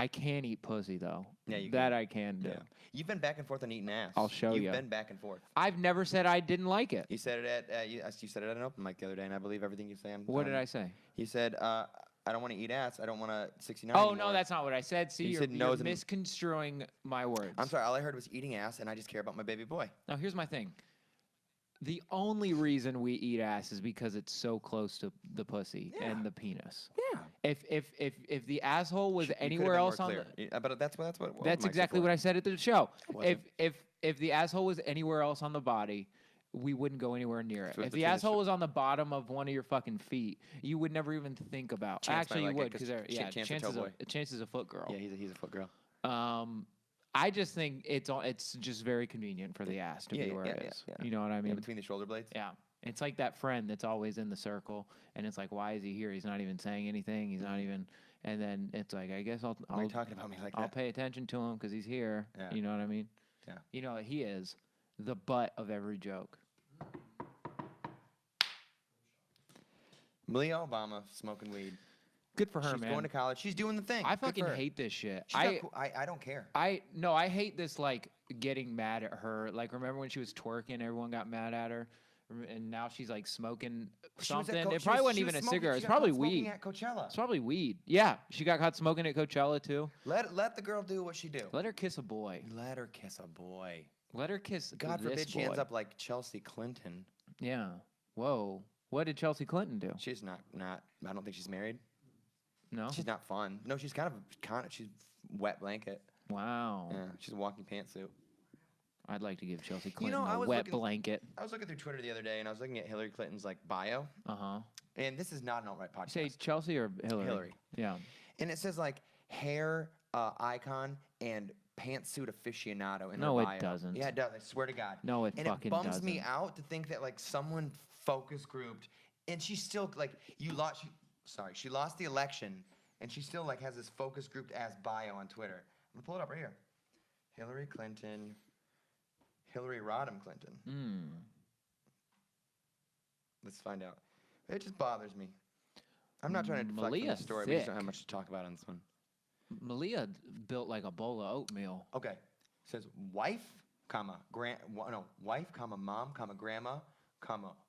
I can eat pussy though. Yeah, you that can. I can do. Yeah. You've been back and forth on eating ass. I'll show you. You've been back and forth. I've never said I didn't like it. You said it at you said it at an open mic the other day, and I believe everything you say. What did I say? You said I don't want to eat ass. I don't want to 69. Oh, anymore. no, that's not what I said. See, You you're, said you're nose and- misconstruing my words. I'm sorry. All I heard was eating ass, and I just care about my baby boy. Now, here's my thing. The only reason we eat ass is because it's so close to the pussy and the penis. Yeah. If the asshole was You could've anywhere been else more on clear. the, Yeah, but that's what. that's exactly what I said at the show. Was If the asshole was anywhere else on the body, we wouldn't go anywhere near it. So it's If the between the asshole was on the bottom of one of your fucking feet, you would never even think about. Chance Actually, might you like it would 'cause because Chance a toe boy. chances a foot girl. Yeah, he's a foot girl. I just think it's just very convenient for the ass to be where it is. You know what I mean? Yeah, between the shoulder blades. Yeah. It's like that friend that's always in the circle, and it's like, why is he here? He's not even saying anything. He's not even. And then it's like, I guess Why are you talking about me like I'll that? pay attention to him because he's here. Yeah. You know what I mean? Yeah. You know, he is the butt of every joke. Malia Obama smoking weed. Good for her, She's man. going to college. She's doing the thing. I Good for fucking her. hate this shit. She's not cool. I don't care. I hate this like getting mad at her. Like remember when she was twerking, everyone got mad at her, and now she's like smoking She was at something. Co- It she probably was- wasn't she even was a smoking- cigarette. she It's got probably caught smoking weed. at Coachella. It's probably weed. Yeah, she got caught smoking at Coachella too. Let the girl do what she do. Let her kiss a boy. Let her kiss a boy. Let her kiss. God this forbid she ends boy. up like Chelsea Clinton. Yeah. Whoa. What did Chelsea Clinton do? She's not. I don't think she's married. No. She's not fun. No, she's kind of. She's wet blanket. Wow. Yeah, she's a walking pantsuit. I'd like to give Chelsea Clinton I a was wet looking- blanket. I was looking through Twitter the other day, and I was looking at Hillary Clinton's like bio, Uh huh. and this is not an alt-right podcast. Say Chelsea or Hillary? Hillary. Yeah. And it says like hair icon and pantsuit aficionado in No, her it bio. doesn't. Yeah, it does. I swear to God. No, it and fucking it bums me doesn't. out to think that like someone focus grouped, and she's still like you lost. She lost the election, and she still like has this focus grouped ass bio on Twitter. I'm gonna pull it up right here. Hillary Clinton. Hillary Rodham Clinton. Let's find out. It just bothers me. I'm not trying to deflect from the Malia's story. We just don't thick. have much to talk about on this one. Malia built like a bowl of oatmeal. Okay. It says wife, wife, mom, grandma,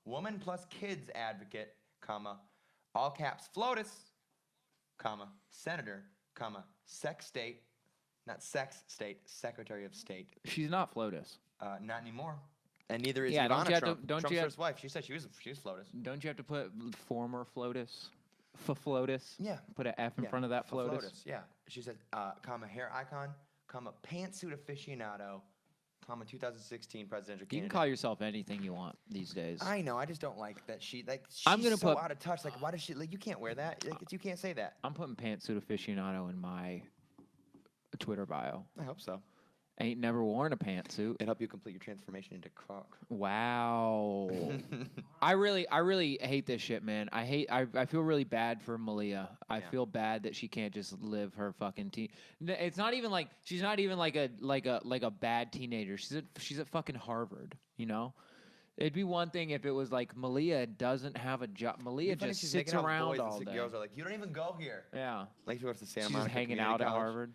woman plus kids advocate, all caps FLOTUS, senator, sex state, not sex state, secretary of state. She's not FLOTUS. Not anymore. And neither is Yeah, don't Ivana you have to- Trump. don't Trump's you have- first wife. She said she was FLOTUS. Don't you have to put former FLOTUS? FLOTUS? Yeah. Put an F in front of that FLOTUS? Yeah. She said, hair icon, pantsuit aficionado, 2016 presidential You candidate. can call yourself anything you want these days. I know. I just don't like that she's I'm gonna so put- out of touch. Like, why does she? Like, you can't wear that. Like, you can't say that. I'm putting pantsuit aficionado in my Twitter bio. I hope so. Ain't never worn a pantsuit. It help you complete your transformation into croc. Wow. I really hate this shit, man. I feel really bad for Malia. I feel bad that she can't just live her fucking teen. It's not even like she's not even like a bad teenager. She's at fucking Harvard, you know? It'd be one thing if it was like Malia doesn't have a job. Malia Funny, just she's sits making out with around boys all and day. girls are like, you don't even go here. Yeah. Like she goes to Santa She's Monica hanging Community out at College. Harvard.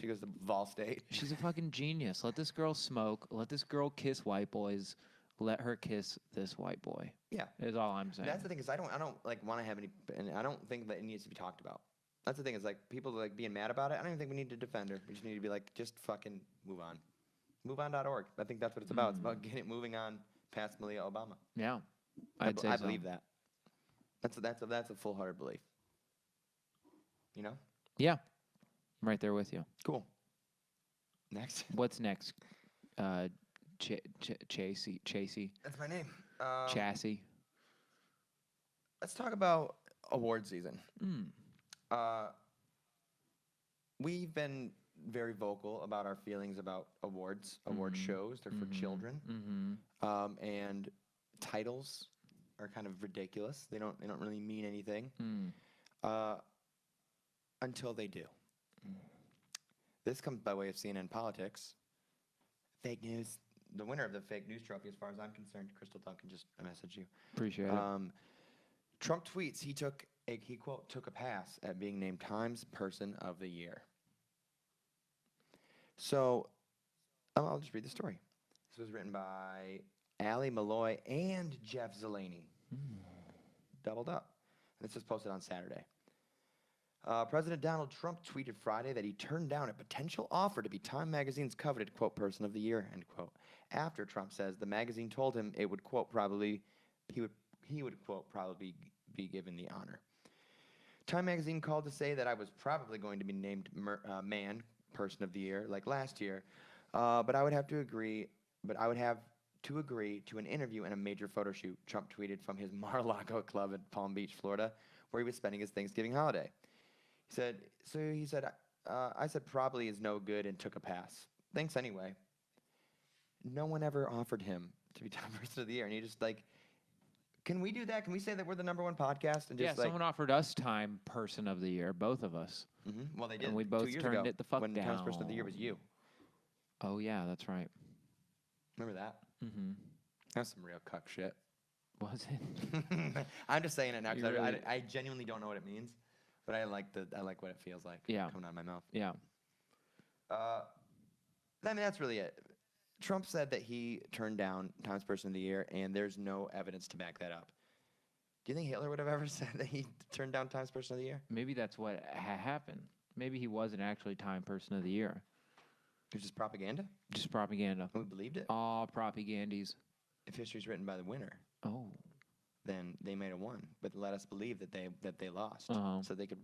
She goes to Vol State. She's a fucking genius. Let this girl smoke. Let this girl kiss white boys. Let her kiss this white boy. Yeah. Is all I'm saying. That's the thing is I don't like want to have any, and I don't think that it needs to be talked about. That's the thing is like people like being mad about it. I don't even think we need to defend her. We just need to be like just fucking move on. MoveOn.org. I think that's what it's about. It's about getting moving on past Malia Obama. Yeah. I I'd say so. believe that. That's a full-hearted belief. You know? Yeah. I'm right there with you. Cool. Next. What's next? Chasey. That's my name. Chassis. Let's talk about award season. We've been very vocal about our feelings about award shows. They're for children. And titles are kind of ridiculous. They don't really mean anything until they do. This comes by way of CNN politics. Fake news. The winner of the fake news trophy, as far as I'm concerned, Crystal Duncan just messaged you. Appreciate it. Trump tweets he quote took a pass at being named Times Person of the Year. So I'll just read the story. This was written by Ali Malloy and Jeff Zeleny. Doubled up. And this was posted on Saturday. President Donald Trump tweeted Friday that he turned down a potential offer to be Time Magazine's coveted, quote, Person of the Year, end quote. After Trump says the magazine told him it would, quote, he would, quote, probably be given the honor. Time Magazine called to say that I was probably going to be named Person of the Year, like last year, but I would have to agree to an interview and a major photo shoot, Trump tweeted from his Mar-a-Lago club in Palm Beach, Florida, where he was spending his Thanksgiving holiday. He said, I said probably is no good and took a pass. Thanks anyway. No one ever offered him to be Time Person of the Year. And he just like, can we do that? Can we say that we're the #1 podcast? And just someone offered us Time Person of the Year, both of us. Mm-hmm. Well, they did. And we both 2 years turned ago, it the fuck when down. Times Person of the Year was you. Oh, yeah, that's right. Remember that? Mm-hmm. That's some real cuck shit. Was it? I'm just saying it now because Really? I genuinely don't know what it means, but I like what it feels like Yeah. coming out of my mouth. Yeah. I mean, that's really it. Trump said that he turned down Times Person of the Year, and there's no evidence to back that up. Do you think Hitler would have ever said that he turned down Times Person of the Year? Maybe that's what happened. Maybe he wasn't actually Time Person of the Year. It was just propaganda? Just propaganda. And we believed it? All propagandies. If history's written by the winner, Oh. then they might have won. But let us believe that they lost, so they could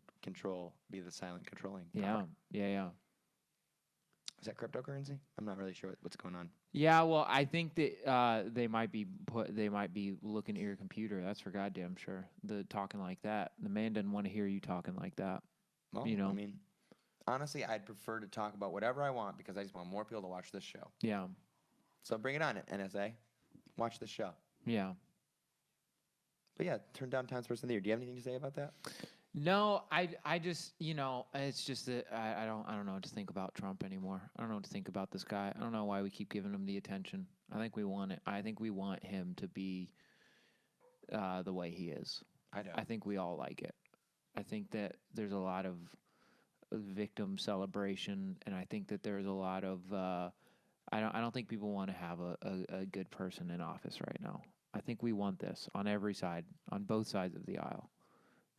be the silent controlling power. Yeah. Is that cryptocurrency? I'm not really sure what's going on. Yeah, well, I think that they might be looking at your computer. That's for goddamn sure. The talking like that. The man doesn't want to hear you talking like that. Well, you know. I mean, honestly, I'd prefer to talk about whatever I want because I just want more people to watch this show. Yeah. So bring it on, NSA. Watch this show. Yeah. But yeah, turn down Times Person of the Year. Do you have anything to say about that? No, I just, it's just that I don't know what to think about Trump anymore. I don't know what to think about this guy. I don't know why we keep giving him the attention. I think we want it. I think we want him to be the way he is. I know. I think we all like it. I think that there's a lot of victim celebration, and I think that there's a lot of I don't think people want to have a good person in office right now. I think we want this on every side, on both sides of the aisle.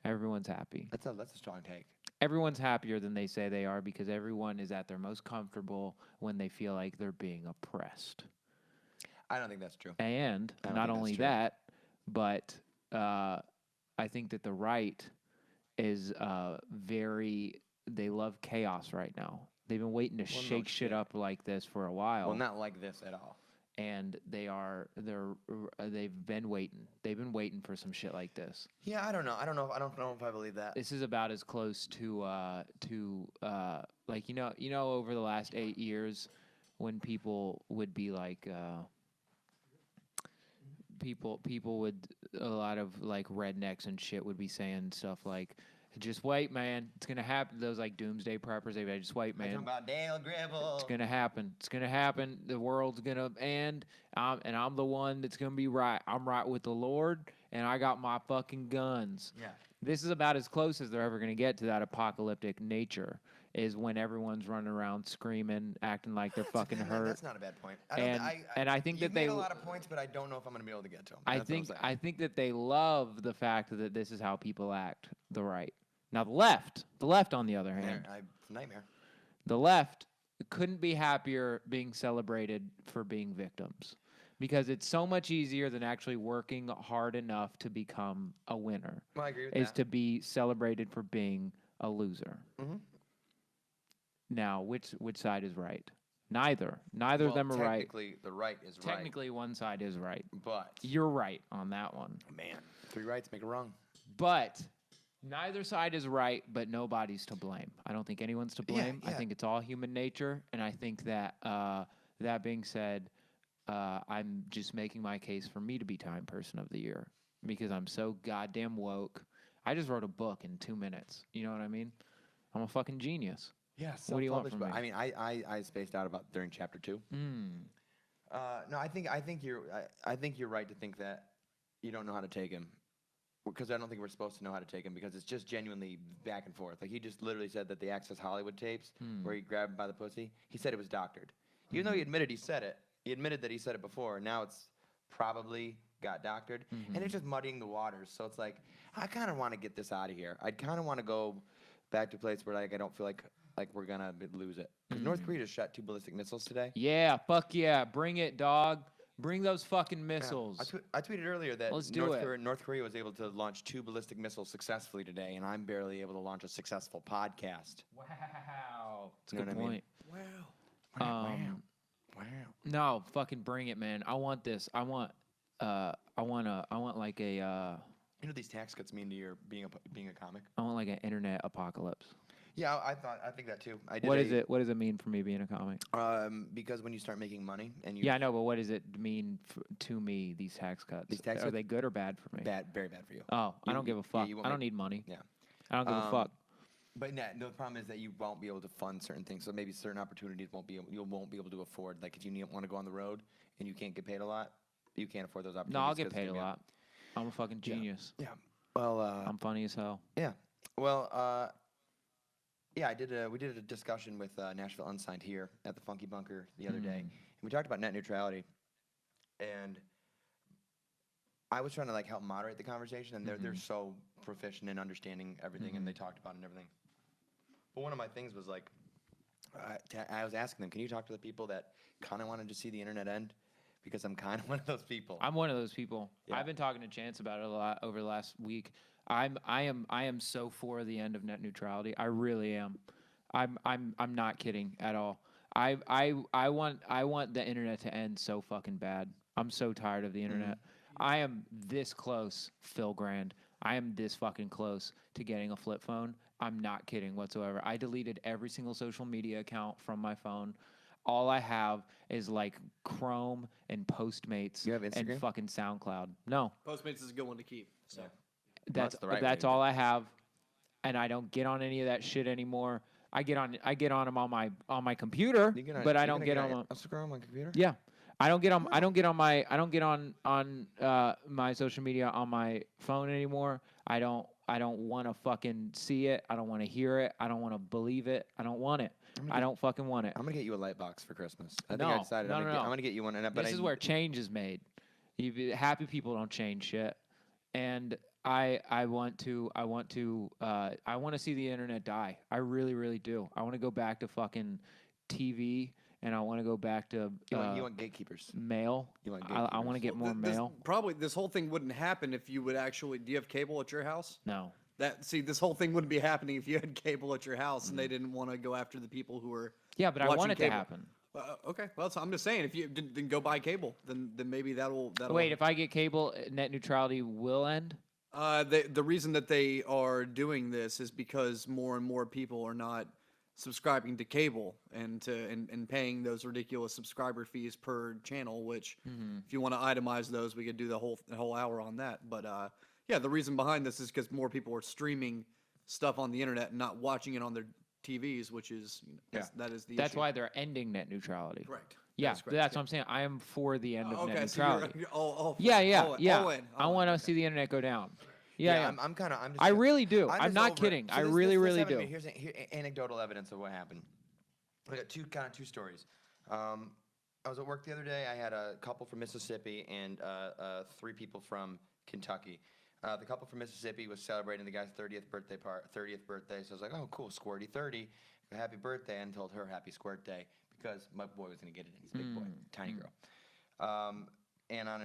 Everyone's happy. That's a strong take. Everyone's happier than they say they are because everyone is at their most comfortable when they feel like they're being oppressed. I don't think that's true. And I don't not think only that's true. that, but I think that the right is they love chaos right now. They've been waiting to shake shit up like this for a while. Well, not like this at all. And they've been waiting. They've been waiting for some shit like this. Yeah, I don't know. I don't know if I believe that. This is about as close to like over the last 8 years when people would be like people would a lot of like rednecks and shit would be saying stuff like, just wait, man. It's gonna happen. Those like doomsday preppers, they just wait, man. Talking about Dale Gribble. It's gonna happen. It's gonna happen. The world's gonna end. And I'm the one that's gonna be right. I'm right with the Lord, and I got my fucking guns. Yeah. This is about as close as they're ever gonna get to that apocalyptic nature. Is when everyone's running around screaming, acting like they're fucking hurt. That's not a bad point. And I think that made a lot of points, but I don't know if I'm going to be able to get to them. I think that they love the fact that this is how people act. The right. Now the left on the other hand, it's a nightmare. the left couldn't be happier being celebrated for being victims, because it's so much easier than actually working hard enough to become a winner. Well, I agree with is that. to be celebrated for being a loser. Mm-hmm. Now, which side is right? Neither of them are right. Technically, the right is right. Technically, one side is right. But You're right on that one. man, 3 rights make a wrong. But neither side is right, but nobody's to blame. I don't think anyone's to blame. Yeah. I think it's all human nature, and I think that that being said, I'm just making my case for me to be Time Person of the Year because I'm so goddamn woke. I just wrote a book in 2 minutes. You know what I mean? I'm a fucking genius. Yeah, What do you want self-published, from but me? I mean, I spaced out about during chapter 2. No, I think you're right to think that you don't know how to take him, because I don't think we're supposed to know how to take him, because it's just genuinely back and forth. Like, he just literally said that the Access Hollywood tapes where he grabbed him by the pussy, he said it was doctored. Even though he admitted he said it, he admitted that he said it before, and now it's probably got doctored, and it's just muddying the waters. So it's like, I kind of want to get this out of here. I kind of want to go back to a place where like I don't feel like we're gonna lose it. Because North Korea just shot 2 ballistic missiles today. Yeah, fuck yeah. Bring it, dog. Bring those fucking missiles. I tweeted earlier that Let's do it. North Korea was able to launch 2 ballistic missiles successfully today, and I'm barely able to launch a successful podcast. Wow. That's a You know good what I mean? point. Wow. Wow. No, fucking bring it, man. I want this. I want like a You know these tax cuts mean to your being a comic? I want like an internet apocalypse. Yeah, I think that too. What is it? What does it mean for me being a comic? Because when you start making money and you Yeah, I know, but what does it mean to me? These tax cuts. These tax Are cuts? they good or bad for me? bad, very bad for you. Oh, I don't give a fuck. you won't I don't make- need money. Yeah. I don't give a fuck. But the problem is that you won't be able to fund certain things. So maybe certain opportunities you won't be able to afford. Like if you want to go on the road and you can't get paid a lot, you can't afford those opportunities. No, I'll get 'cause paid a maybe- lot. I'm a fucking genius. Yeah. Well, I'm funny as hell. yeah. Well, yeah, we did a discussion with Nashville Unsigned here at the Funky Bunker the other day, and we talked about net neutrality, and I was trying to like help moderate the conversation, and they're so proficient in understanding everything, and they talked about it and everything. But one of my things was like, I was asking them, can you talk to the people that kind of wanted to see the internet end? Because I'm kind of one of those people. I'm one of those people. Yeah. I've been talking to Chance about it a lot over the last week. I am so for the end of net neutrality. I really am. I'm not kidding at all. I want the internet to end so fucking bad. I'm so tired of the internet. I am this close, Phil Grand. I am this fucking close to getting a flip phone. I'm not kidding whatsoever. I deleted every single social media account from my phone. All I have is like Chrome and Postmates You have Instagram? and fucking SoundCloud. No, Postmates is a good one to keep. So. that's the right way that's to do all I have, and I don't get on any of that shit anymore. I get on them on my computer, but I don't get on. Instagram on my computer. Yeah, I don't get on my social media on my phone anymore. I don't want to fucking see it. I don't want to hear it. I don't want to believe it. I don't want it. I don't fucking want it. I'm gonna get you a light box for Christmas. I think No, I decided. no, I'm no. gonna get you one. But This is where change is made. Happy people don't change shit, and I want to see the internet die. I really, really do. I want to go back to fucking TV, and I want to go back to you want gatekeepers. mail. You want I want to get more mail. Probably this whole thing wouldn't happen if you would actually. Do you have cable at your house? No. This whole thing wouldn't be happening if you had cable at your house and they didn't want to go after the people who were. Yeah, but I watching want it to cable. happen. Okay, well, so I'm just saying, if you then go buy cable, then maybe that'll. Wait, if I get cable, net neutrality will end? The reason that they are doing this is because more and more people are not subscribing to cable and paying those ridiculous subscriber fees per channel. Which, if you want to itemize those, we could do the whole hour on that. But yeah, the reason behind this is because more people are streaming stuff on the internet and not watching it on their TVs, which is that is the That's issue. why they're ending net neutrality. Correct. Yeah, That's correct. that's what I'm saying. I am for the end of net Okay, so neutrality. you're all for Yeah, it. yeah, All in, yeah. all in, I all in. want to see the internet go down. Yeah, yeah. I'm just. I really do. I'm I'm just not over it. kidding. So I this- really, this really happened to do. me. Here's anecdotal evidence of what happened. I got two stories. I was at work the other day. I had a couple from Mississippi and 3 people from Kentucky. The couple from Mississippi was celebrating the guy's 30th birthday. So I was like, "Oh, cool, Squirty 30, happy birthday!" And told her happy Squirt Day because my boy was gonna get it. He's a big boy, tiny girl. And on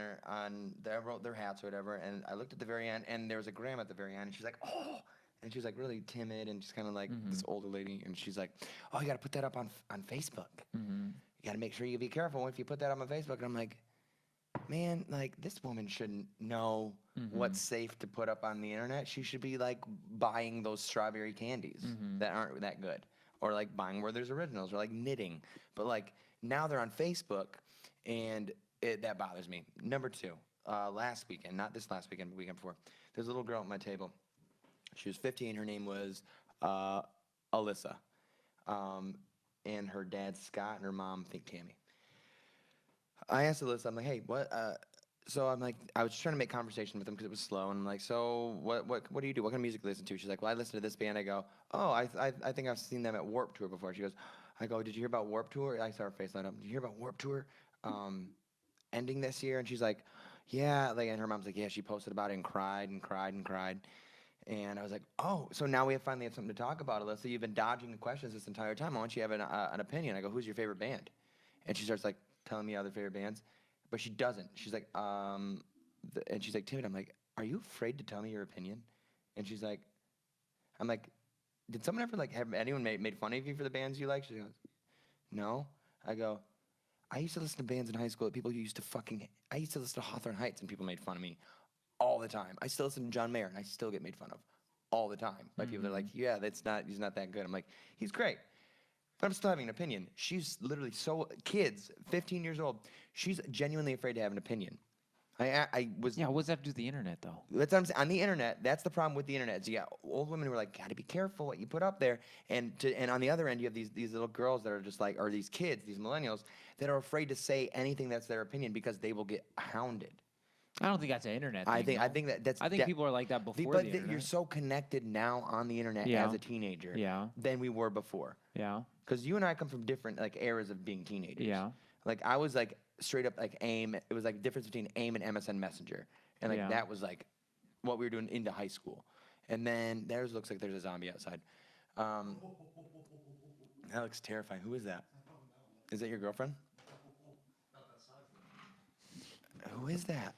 their hats or whatever. And I looked at the very end, and there was a grandma at the very end, and she's like, "Oh." And she was like really timid and just kind of like this older lady. And she's like, "Oh, you got to put that up on Facebook. You got to make sure you be careful if you put that up on Facebook." And I'm like, man, like this woman shouldn't know what's safe to put up on the internet. She should be like buying those strawberry candies that aren't that good, or like buying Werther's Originals, or like knitting. But like now they're on Facebook, and that bothers me. Number two, last weekend, not this last weekend, but weekend before, there's a little girl at my table. She was 15. Her name was Alyssa. And her dad's Scott, and her mom, I think, Tammy. I asked Alyssa, I'm like, hey, what? So I'm like, I was just trying to make conversation with them because it was slow, and I'm like, so what do you do? What kind of music do you listen to? She's like, well, I listen to this band. I go, oh, I think I've seen them at Warped Tour before. She goes, I go, did you hear about Warped Tour? I saw her face light up. Did you hear about Warped Tour ending this year? And she's like, yeah. Like, and her mom's like, yeah, she posted about it and cried and cried and cried. And I was like, oh, so now we finally have something to talk about, Alyssa. You've been dodging the questions this entire time. I want you to have an opinion. I go, who's your favorite band? And she starts like telling me other favorite bands, but she doesn't. She's like, and she's like, timid. I'm like, are you afraid to tell me your opinion? And she's like, I'm like, did someone ever like have anyone made fun of you for the bands you like? She goes, no. I go, I used to listen to bands in high school that people used to I used to listen to Hawthorne Heights and people made fun of me all the time. I still listen to John Mayer and I still get made fun of all the time by people that are like, yeah, he's not that good. I'm like, he's great. But I'm still having an opinion. She's literally kids, 15 years old, she's genuinely afraid to have an opinion. I was. Yeah, what's that to do with the internet, though? That's what I'm saying. On the internet, that's the problem with the internet. Is you got old women who are like, gotta be careful what you put up there. And on the other end, you have these little girls that are just like, or these kids, these millennials, that are afraid to say anything that's their opinion because they will get hounded. I don't think that's an internet thing. I think that's. I think people are like that before but the internet. You're so connected now on the internet as a teenager than we were before. Yeah. Because you and I come from different like eras of being teenagers. Yeah. Like I was like straight up like AIM. It was like the difference between AIM and MSN Messenger, and like that was like what we were doing into high school. And then theirs looks like there's a zombie outside. That looks terrifying. Who is that? Is that your girlfriend? Who is that?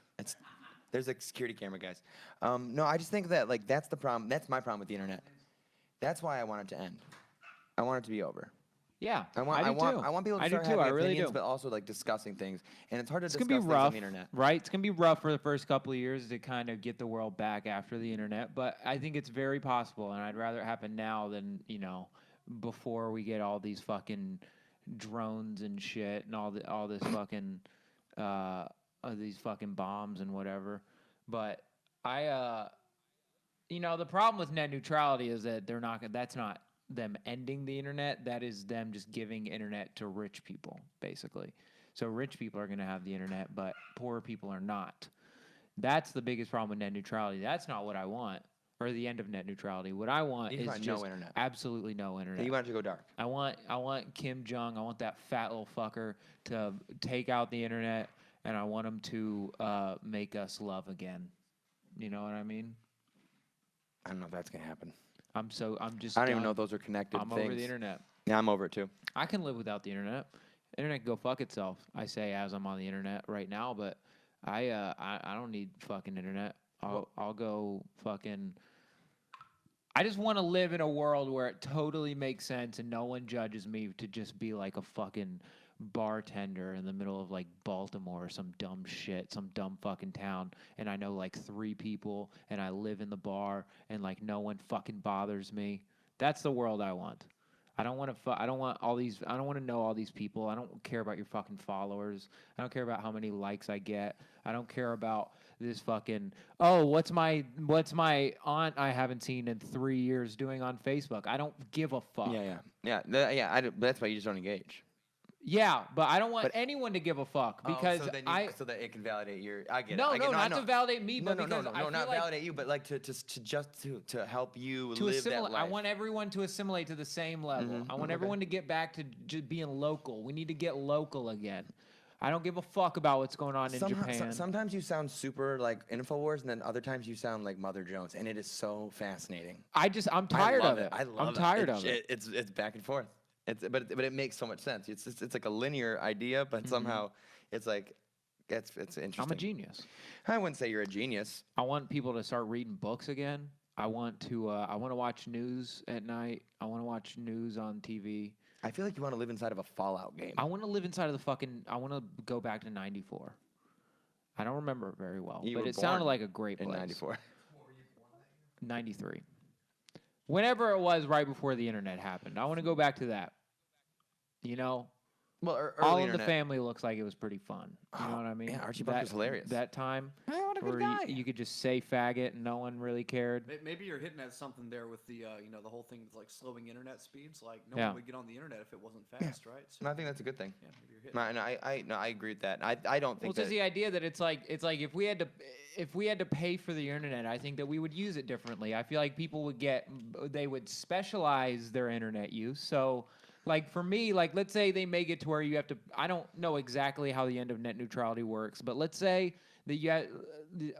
There's a security camera, guys. No, I just think that like that's the problem. That's my problem with the internet. That's why I want it to end. I want it to be over. Yeah, I want people to start having opinions, but also like discussing things. And it's hard to discuss things on the internet. Right? It's gonna be rough for the first couple of years to kind of get the world back after the internet. But I think it's very possible, and I'd rather it happen now than before we get all these fucking drones and shit and all this fucking these fucking bombs and whatever. But the problem with net neutrality is that that's not them ending the internet. That is them just giving internet to rich people, basically. So rich people are going to have the internet, but poor people are not. That's the biggest problem with net neutrality. That's not what I want, or the end of net neutrality. What I want is just no internet. Absolutely no internet. You want it to go dark. I want Kim Jong. I want that fat little fucker to take out the internet, and I want him to make us love again. You know what I mean? I don't know if that's gonna happen. I don't even know if those are connected I'm things. over the internet. Yeah, I'm over it too. I can live without the internet. Internet can go fuck itself. I say as I'm on the internet right now, but I don't need fucking internet. I'll go fucking. I just want to live in a world where it totally makes sense and no one judges me to just be like a fucking bartender in the middle of like Baltimore or some dumb shit, some dumb fucking town, and I know like 3 people and I live in the bar and like no one fucking bothers me. That's the world I want. I don't want to I don't want to know all these people. I don't care about your fucking followers. I don't care about how many likes I get. I don't care about this fucking what's my aunt I haven't seen in 3 years doing on Facebook. I don't give a fuck. That's why you just don't engage. Yeah, but I don't want anyone to give a fuck because so that it can validate your. I get it. Not to validate me, but because I feel not like validate you, but like to help you to live that life. I want everyone to assimilate to the same level. I want everyone to get back to just being local. We need to get local again. I don't give a fuck about what's going on in Japan. Sometimes you sound super like InfoWars, and then other times you sound like Mother Jones, and it is so fascinating. I'm tired of it. I'm tired of it. It's back and forth. But it makes so much sense. It's like a linear idea, but somehow it's like it's interesting. I'm a genius. I wouldn't say you're a genius. I want people to start reading books again. I want to watch news at night. I want to watch news on TV. I feel like you want to live inside of a Fallout game. I want to live inside of the fucking. I want to go back to '94. I don't remember it very well, but it sounded like a great place. In '94. 93. Whenever it was right before the internet happened. I want to go back to that. Well, early All of internet. the Family looks like it was pretty fun. You know what I mean? yeah, Archie Bunker's hilarious. That time What a good where guy. you could just say faggot and no one really cared. Maybe you're hitting at something there with the the whole thing with like slowing internet speeds. Like no Yeah. one would get on the internet if it wasn't fast, right? So And I think that's a good thing. yeah, maybe you're hitting. I agree with that. I don't Well, think it's just that. the idea that it's like if we had to pay for the internet, I think that we would use it differently. I feel like people would specialize their internet use. So, like for me, like let's say they make it to where you have to. I don't know exactly how the end of net neutrality works, but let's say that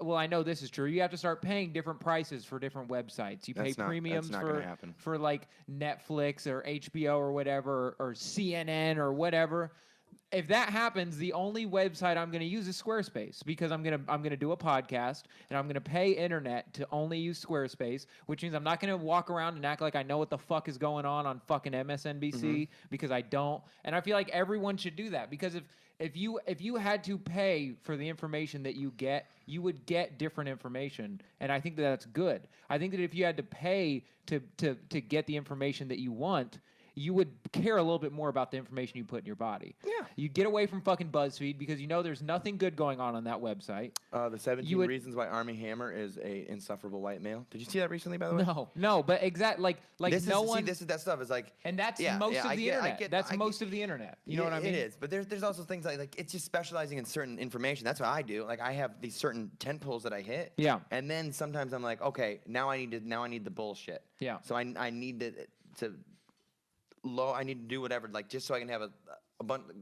well, I know this is true. You have to start paying different prices for different websites. You pay premiums not gonna happen. for like Netflix or HBO or whatever or CNN or whatever. If that happens, the only website I'm going to use is Squarespace because I'm going to do a podcast and I'm going to pay internet to only use Squarespace, which means I'm not going to walk around and act like I know what the fuck is going on fucking MSNBC because I don't. And I feel like everyone should do that because if you had to pay for the information that you get, you would get different information, and I think that's good. I think that if you had to pay to get the information that you want, you would care a little bit more about the information you put in your body. Yeah. You'd get away from fucking BuzzFeed because there's nothing good going on that website. The 17 reasons why Army Hammer is a insufferable white male. Did you see that recently, by the way? No, but like This no is, one. See, this is that stuff. Is like, and that's yeah, most yeah, of the internet. That's most get- of the internet. You know what I mean? It is, but there's also things like it's just specializing in certain information. That's what I do. Like I have these certain tent poles that I hit. Yeah. And then sometimes I'm like, okay, now I need the bullshit. Yeah. So I need I need to do whatever, like just so I can have a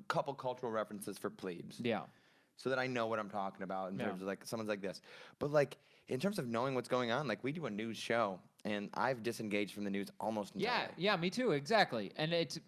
couple cultural references for plebes. Yeah. So that I know what I'm talking about in Yeah. terms of like someone's like this. But like in terms of knowing what's going on, like we do a news show and I've disengaged from the news almost entirely. Yeah, me too, exactly. And it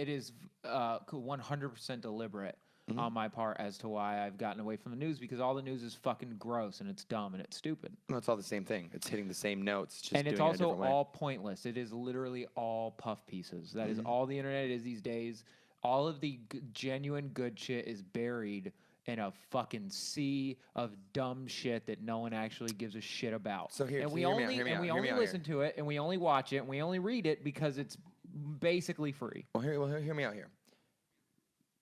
is 100% deliberate on my part as to why I've gotten away from the news because all the news is fucking gross and it's dumb and it's stupid. No, it's all the same thing. It's hitting the same notes, just And it's doing it a also different way. all pointless. It is literally all puff pieces. That is all the internet is these days. All of the genuine good shit is buried in a fucking sea of dumb shit that no one actually gives a shit about. So here- and so we hear me only out, hear me and out, we hear me only out listen to it and we only watch it and we only read it because it's basically free. Well, hear me out here.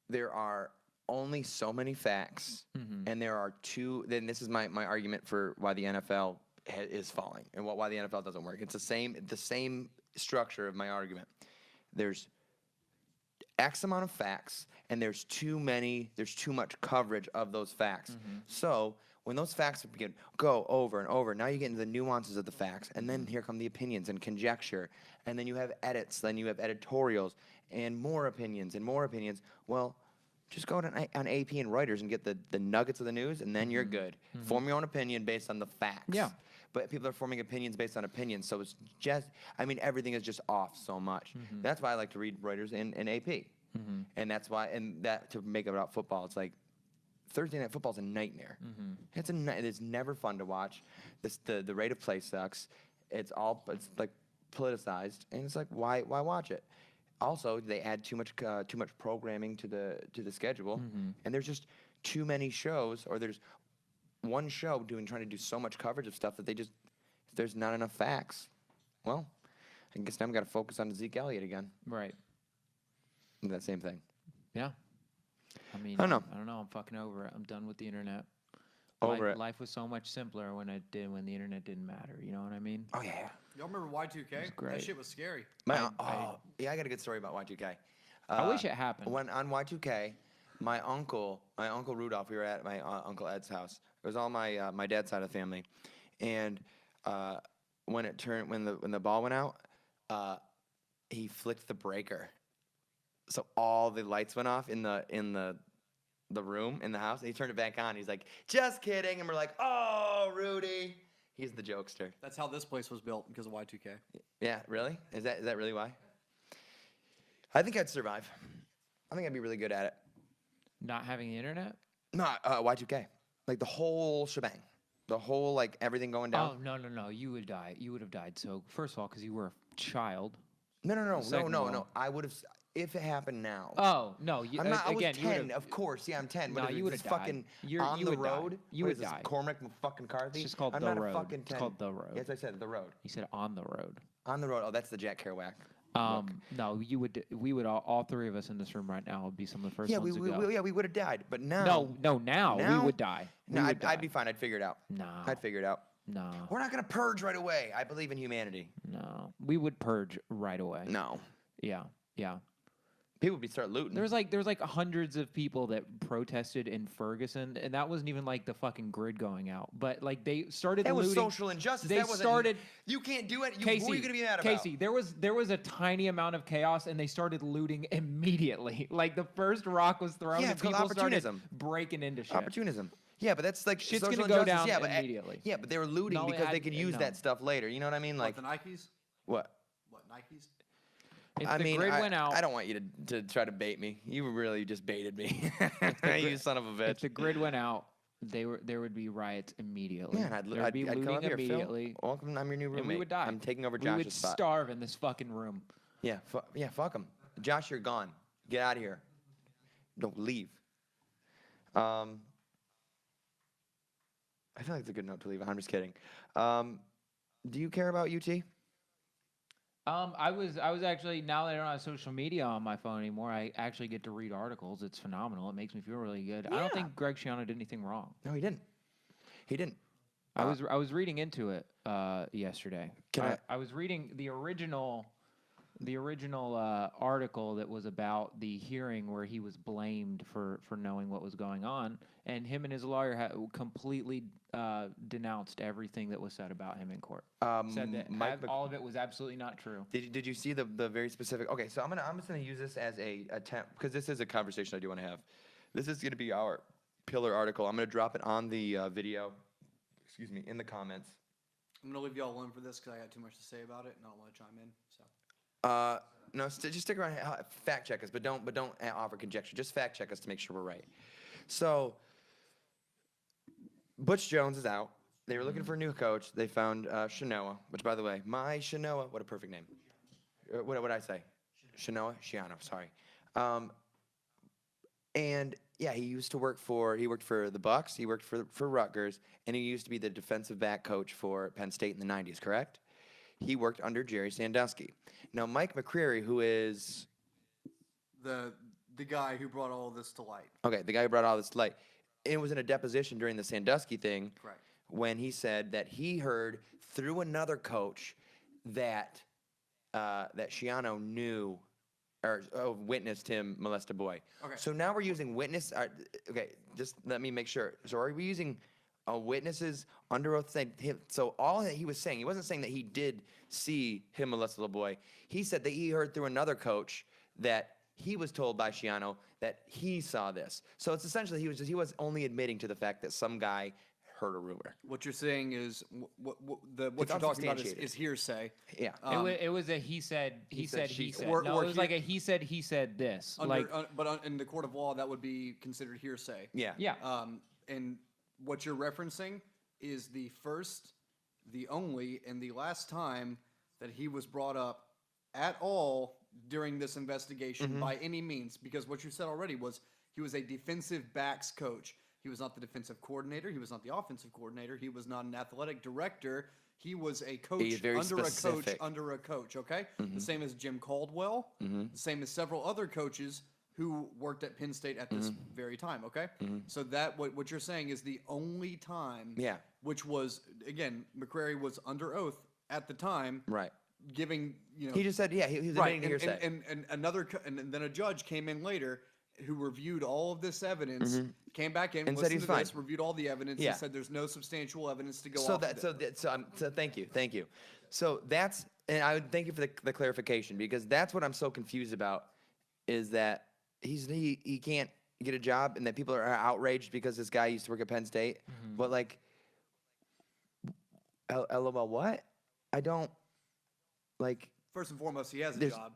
There are only so many facts, and there are two. Then this is my argument for why the NFL is falling and why the NFL doesn't work. It's the same structure of my argument. There's X amount of facts, and there's too much coverage of those facts. So when those facts go over and over, now you get into the nuances of the facts, and then here come the opinions and conjecture, and then you have edits, then you have editorials, and more opinions and more opinions. Well, just go on AP and Reuters and get the nuggets of the news, and then you're good. Form your own opinion based on the facts. Yeah. But people are forming opinions based on opinions, so it's just, everything is just off so much. That's why I like to read Reuters and AP. And that's why, to make it about football, it's like, Thursday Night Football is a nightmare. It's never fun to watch. The rate of play sucks. It's like politicized, and it's like, why watch it? Also, they add too much programming to the schedule, and there's just too many shows, or there's one show trying to do so much coverage of stuff that if there's not enough facts, well, I guess now we got to focus on Zeke Elliott again. Right. That same thing. Yeah. I mean, I don't know. I'm fucking over it. I'm done with the internet. Over it. Life was so much simpler when the internet didn't matter. You know what I mean? Oh yeah. Y'all remember Y2K? great. That shit was scary. Yeah, I got a good story about Y2K. I wish it happened. When on Y2K, my uncle Rudolph, we were at my Uncle Ed's house. It was all my dad's side of the family, and when the ball went out, he flicked the breaker, so all the lights went off in the room in the house. And he turned it back on. He's like, "Just kidding," and we're like, "Oh, Rudy." He's the jokester. That's how this place was built because of Y2K. Yeah, really? Is that really why? I think I'd survive. I think I'd be really good at it. Not having the internet? No, Y2K. Like the whole shebang. The whole, like, everything going down. Oh, no. You would die. You would have died. So, first of all, because you were a child. No. Second of all- I would have, if it happened now. Oh, no. I'm not, I was again, 10, of course. Yeah, I'm 10. No, But if you it's would've died. fucking You on the would die. road. You what would is this, die. Cormac fucking McCarthy? It's just called I'm The not Road. a fucking It's 10. called The Road. Yes, I said The Road. You said on the road. On the road. Oh, that's the Jack Kerouac. No, you would. We would all three of us in this room right now would be some of the first Yeah, ones to go. we would have died. But now, No, now we Now? would die. no, We would I'd die. be fine. I'd figure it out. No. I'd figure it out. No, We're not gonna purge right away. I believe in humanity. no, we would purge right away. No, Yeah, yeah. people would start looting. There was like hundreds of people that protested in Ferguson, and that wasn't even like the fucking grid going out. But like they started that was looting. social injustice. They that wasn't, started. You can't do it. Casey, who are you gonna be mad about? Casey, there was a tiny amount of chaos, and they started looting immediately. Like the first rock was thrown, Yeah, and it's called people started opportunism. breaking into shit. Opportunism. Yeah, but that's like Shit's social gonna go injustice. down Yeah, but immediately. yeah, but they were looting No, because I- they could use no. that stuff later. You know what I mean? Like The Nikes? what? What, Nikes? If I the mean, grid went out, I don't want you to try to bait me. You really just baited me. You son of a bitch. if the grid went out, there would be riots immediately. Yeah, and I'd There'd be come looting up here, Phil. immediately. Welcome, I'm your new roommate. And we would die. I'm taking over We Josh's would spot. starve in this fucking room. Yeah, fuck him. Josh, you're gone. Get out of here. Don't leave. I feel like it's a good note to leave. I'm just kidding. Do you care about UT? I was actually, now that I don't have social media on my phone anymore, I actually get to read articles. It's phenomenal. It makes me feel really good. I don't Yeah. think Greg Schiano did anything wrong. No, he didn't. He didn't. I was reading into it yesterday. Can I was reading the original article that was about the hearing where he was blamed for knowing what was going on, and him and his lawyer completely denounced everything that was said about him in court. Said that all of it was absolutely not true. Did you see the very specific? Okay, so I'm just gonna use this as a attempt because this is a conversation I do want to have. This is gonna be our pillar article. I'm gonna drop it on the video. Excuse me, in the comments. I'm going to leave y'all alone for this because I got too much to say about it and I don't want to chime in. So. No, just stick around. Fact check us, but don't offer conjecture. Just fact check us to make sure we're right. So, Butch Jones is out. They were looking for a new coach. They found Schiano, which, by the way, my Schiano, what a perfect name. What did I say? Schiano? Schiano, sorry. And yeah, he worked for the Bucks. He worked for Rutgers, and he used to be the defensive back coach for Penn State in the 90s, correct? He worked under Jerry Sandusky. Now, Mike McCreary, who is The guy who brought all this to light. okay, the guy who brought all this to light, it was in a deposition during the Sandusky thing, Correct. when he said that he heard through another coach that that Schiano knew or witnessed him molest a boy. Okay. So now we're using witness. Okay, just let me make sure. So are we using witnesses under oath saying him? So all that he was saying, he wasn't saying that he did see him molest a little boy. He said that he heard through another coach that he was told by Schiano that he saw this. So it's essentially he was only admitting to the fact that some guy heard a rumor. What you're saying is what It's you're talking about unsubstantiated. is hearsay. Yeah. It was a he said he said. Or- No, or it was like a he said this. But in the court of law, that would be considered hearsay. Yeah. Yeah. And what you're referencing is the first, the only, and the last time that he was brought up at all during this investigation by any means. Because what you said already was he was a defensive backs coach. He was not the defensive coordinator. He was not the offensive coordinator. He was not an athletic director. He was a coach very under specific. a coach under a coach, okay? The same as Jim Caldwell, the same as several other coaches who worked at Penn State at this very time, okay? So that what you're saying is the only time, Yeah. which was, again, McCrary was under oath at the time, Right. giving, He just said, yeah, he was right, admitting to hearsay. and then a judge came in later who reviewed all of this evidence, came back in, And said listened he's to this, fine. reviewed all the evidence, Yeah. and said there's no substantial evidence to go So off that of it. so thank you. So that's, and I would thank you for the clarification, because that's what I'm so confused about, is that he can't get a job and that people are outraged because this guy used to work at Penn State. But like, LOL, what? I don't like. First and foremost, he has a There's- job.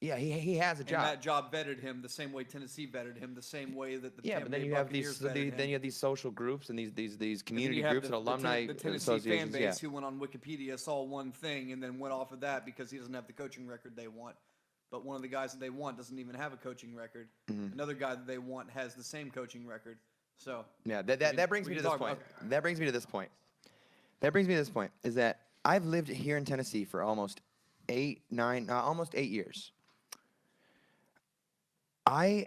Yeah, he has a And job. that job vetted him the same way Tennessee vetted him, the same way that the Yeah, Tampa but then Bay you have Buccaneers these vetted then him. you have these social groups and these And then community you have groups and alumni the Tennessee fan associations. base Yeah. who went on Wikipedia, saw one thing, and then went off of that because he doesn't have the coaching record they want. But one of the guys that they want doesn't even have a coaching record. Another guy that they want has the same coaching record. So Yeah, that brings we me to can this talk point. about- That brings me to this point. Is that I've lived here in Tennessee for almost almost 8 years. I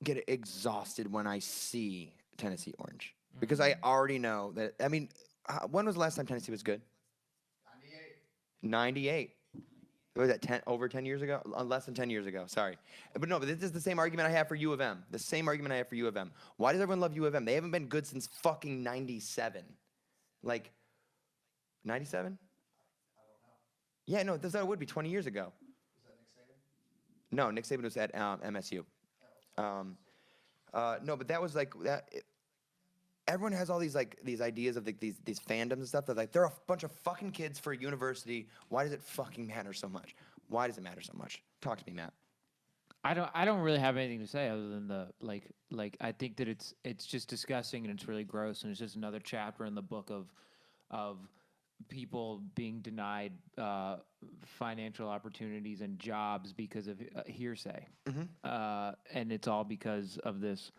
get exhausted when I see Tennessee Orange because I already know that. I mean, when was the last time Tennessee was good? 98. Was that over 10 years ago? Less than 10 years ago. Sorry. But no, but this is the same argument I have for U of M. The same argument I have for U of M. Why does everyone love U of M? They haven't been good since fucking 97. Like, 97? Yeah, no, this would be 20 years ago. Was that Nick Saban? No, Nick Saban was at MSU. No, but that was like that. Everyone has all these these ideas of these fandoms and stuff. They're like, they're a bunch of fucking kids for a university. Why does it fucking matter so much? Why does it matter so much? Talk to me, Matt. I don't really have anything to say other than the like I think that it's just disgusting and it's really gross and it's just another chapter in the book of people being denied financial opportunities and jobs because of hearsay. And it's all because of this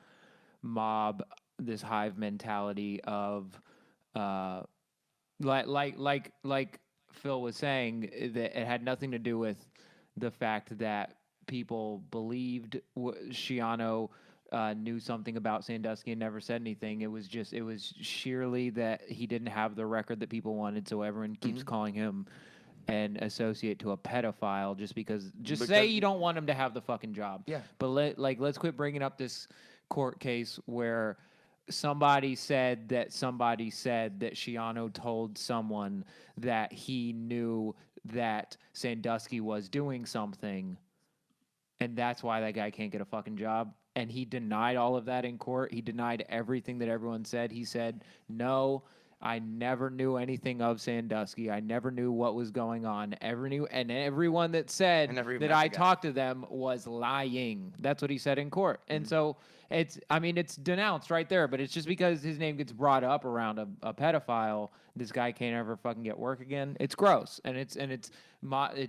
mob, this hive mentality of like Phil was saying, that it had nothing to do with the fact that people believed Schiano knew something about Sandusky and never said anything. It was sheerly that he didn't have the record that people wanted, so everyone keeps calling him an associate to a pedophile because say you don't want him to have the fucking job. Yeah. But let's quit bringing up this court case where somebody said that Schiano told someone that he knew that Sandusky was doing something, and that's why that guy can't get a fucking job. And he denied all of that in court. He denied everything that everyone said. He said, no, I never knew anything of Sandusky. I never knew what was going on. And everyone that said that I talked to them was lying. That's what he said in court. And so it's denounced right there, but it's just because his name gets brought up around a pedophile, this guy can't ever fucking get work again. It's gross. And it's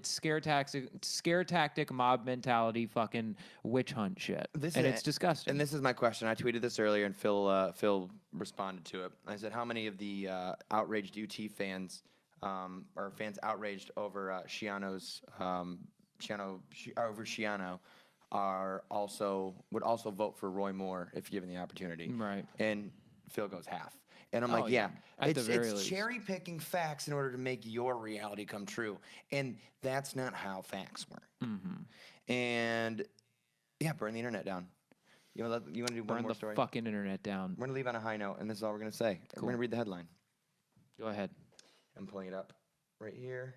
scare tactic mob mentality fucking witch hunt shit. It's disgusting. And this is my question. I tweeted this earlier, and Phil responded to it. I said, how many of the outraged UT fans or fans outraged over Schiano's over Schiano would also vote for Roy Moore if given the opportunity? Right. And Phil goes half. And I'm like, yeah, at the very it's least. cherry picking facts in order to make your reality come true, and that's not how facts work. And yeah, burn the internet down. You want to do one more story? Burn the fucking internet down. We're gonna leave on a high note, and this is all we're gonna say. Cool. We're gonna read the headline. Go ahead. I'm pulling it up right here.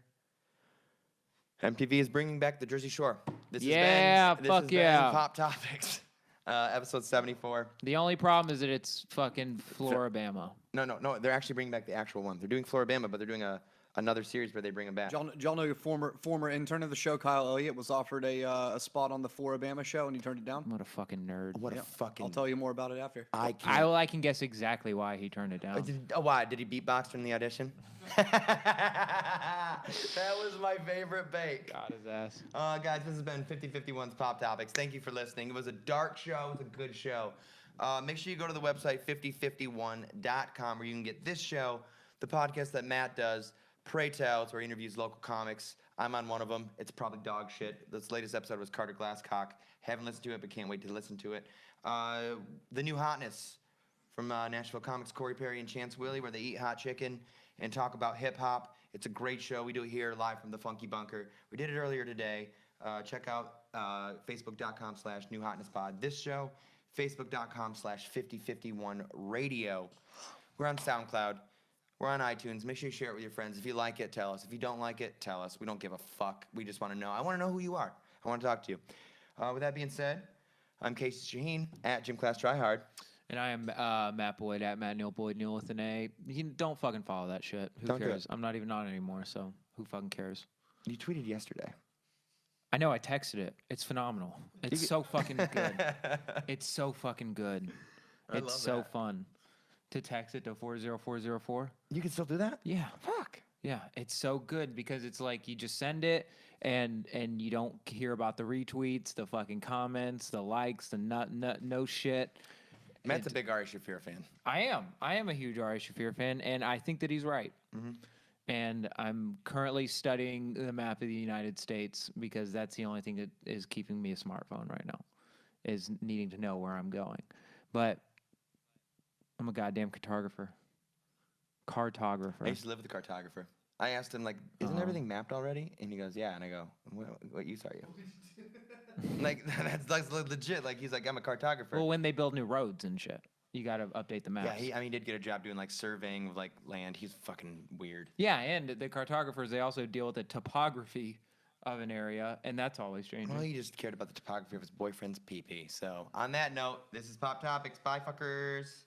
MTV is bringing back the Jersey Shore. This has been Pop Topics, episode 74. The only problem is that it's fucking Floribama. No. They're actually bringing back the actual one. They're doing Floribama, but they're doing another series where they bring them back. Did y'all know your former intern of the show, Kyle Elliott, was offered a spot on the Floribama show and he turned it down? What a fucking nerd. What a fucking... I'll tell you more about it after. I can't... I can guess exactly why he turned it down. Why? Did he beatbox during the audition? That was my favorite bait. Got his ass. Guys, this has been 5051's Pop Topics. Thank you for listening. It was a dark show. It was a good show. Make sure you go to the website 5051.com where you can get this show, the podcast that Matt does, Pray Tell, it's where he interviews local comics. I'm on one of them. It's probably dog shit. This latest episode was Carter Glasscock. Haven't listened to it, but can't wait to listen to it. The New Hotness from Nashville Comics, Corey Perry and Chance Willie, where they eat hot chicken and talk about hip-hop. It's a great show. We do it here live from the Funky Bunker. We did it earlier today. Check out facebook.com/newhotnesspod. This show, facebook.com/5051radio. We're on SoundCloud. We're on iTunes. Make sure you share it with your friends. If you like it, tell us. If you don't like it, tell us. We don't give a fuck. We just want to know. I want to know who you are. I want to talk to you. With that being said, I'm Casey Shaheen at Gym Class Tryhard. And I am Matt Boyd at Matt Neil Boyd, Neil with an A. Don't fucking follow that shit. Who Don't do cares? it. I'm not even on it anymore, so who fucking cares? You tweeted yesterday. I know, I texted it. It's phenomenal. It's so fucking good. It's so fucking good. It's so fun. To text it to 40404. You can still do that? Yeah. Fuck. Yeah, it's so good because it's like you just send it and you don't hear about the retweets, the fucking comments, the likes, the no shit. Matt's a big Ari Shaffir fan. I am a huge Ari Shaffir fan, and I think that he's right. and I'm currently studying the map of the United States because that's the only thing that is keeping me a smartphone right now, is needing to know where I'm going. But I'm a goddamn cartographer. I used to live with a cartographer. I asked him, like, isn't everything mapped already? And he goes, yeah. And I go, what use are you? Like, that's legit. Like, he's like, I'm a cartographer. Well, when they build new roads and shit, you got to update the maps. Yeah, he did get a job doing, like, surveying of, like, land. He's fucking weird. Yeah, and the cartographers, they also deal with the topography of an area, and that's always changing. Well, he just cared about the topography of his boyfriend's pee-pee. So, on that note, this is Pop Topics. Bye, fuckers.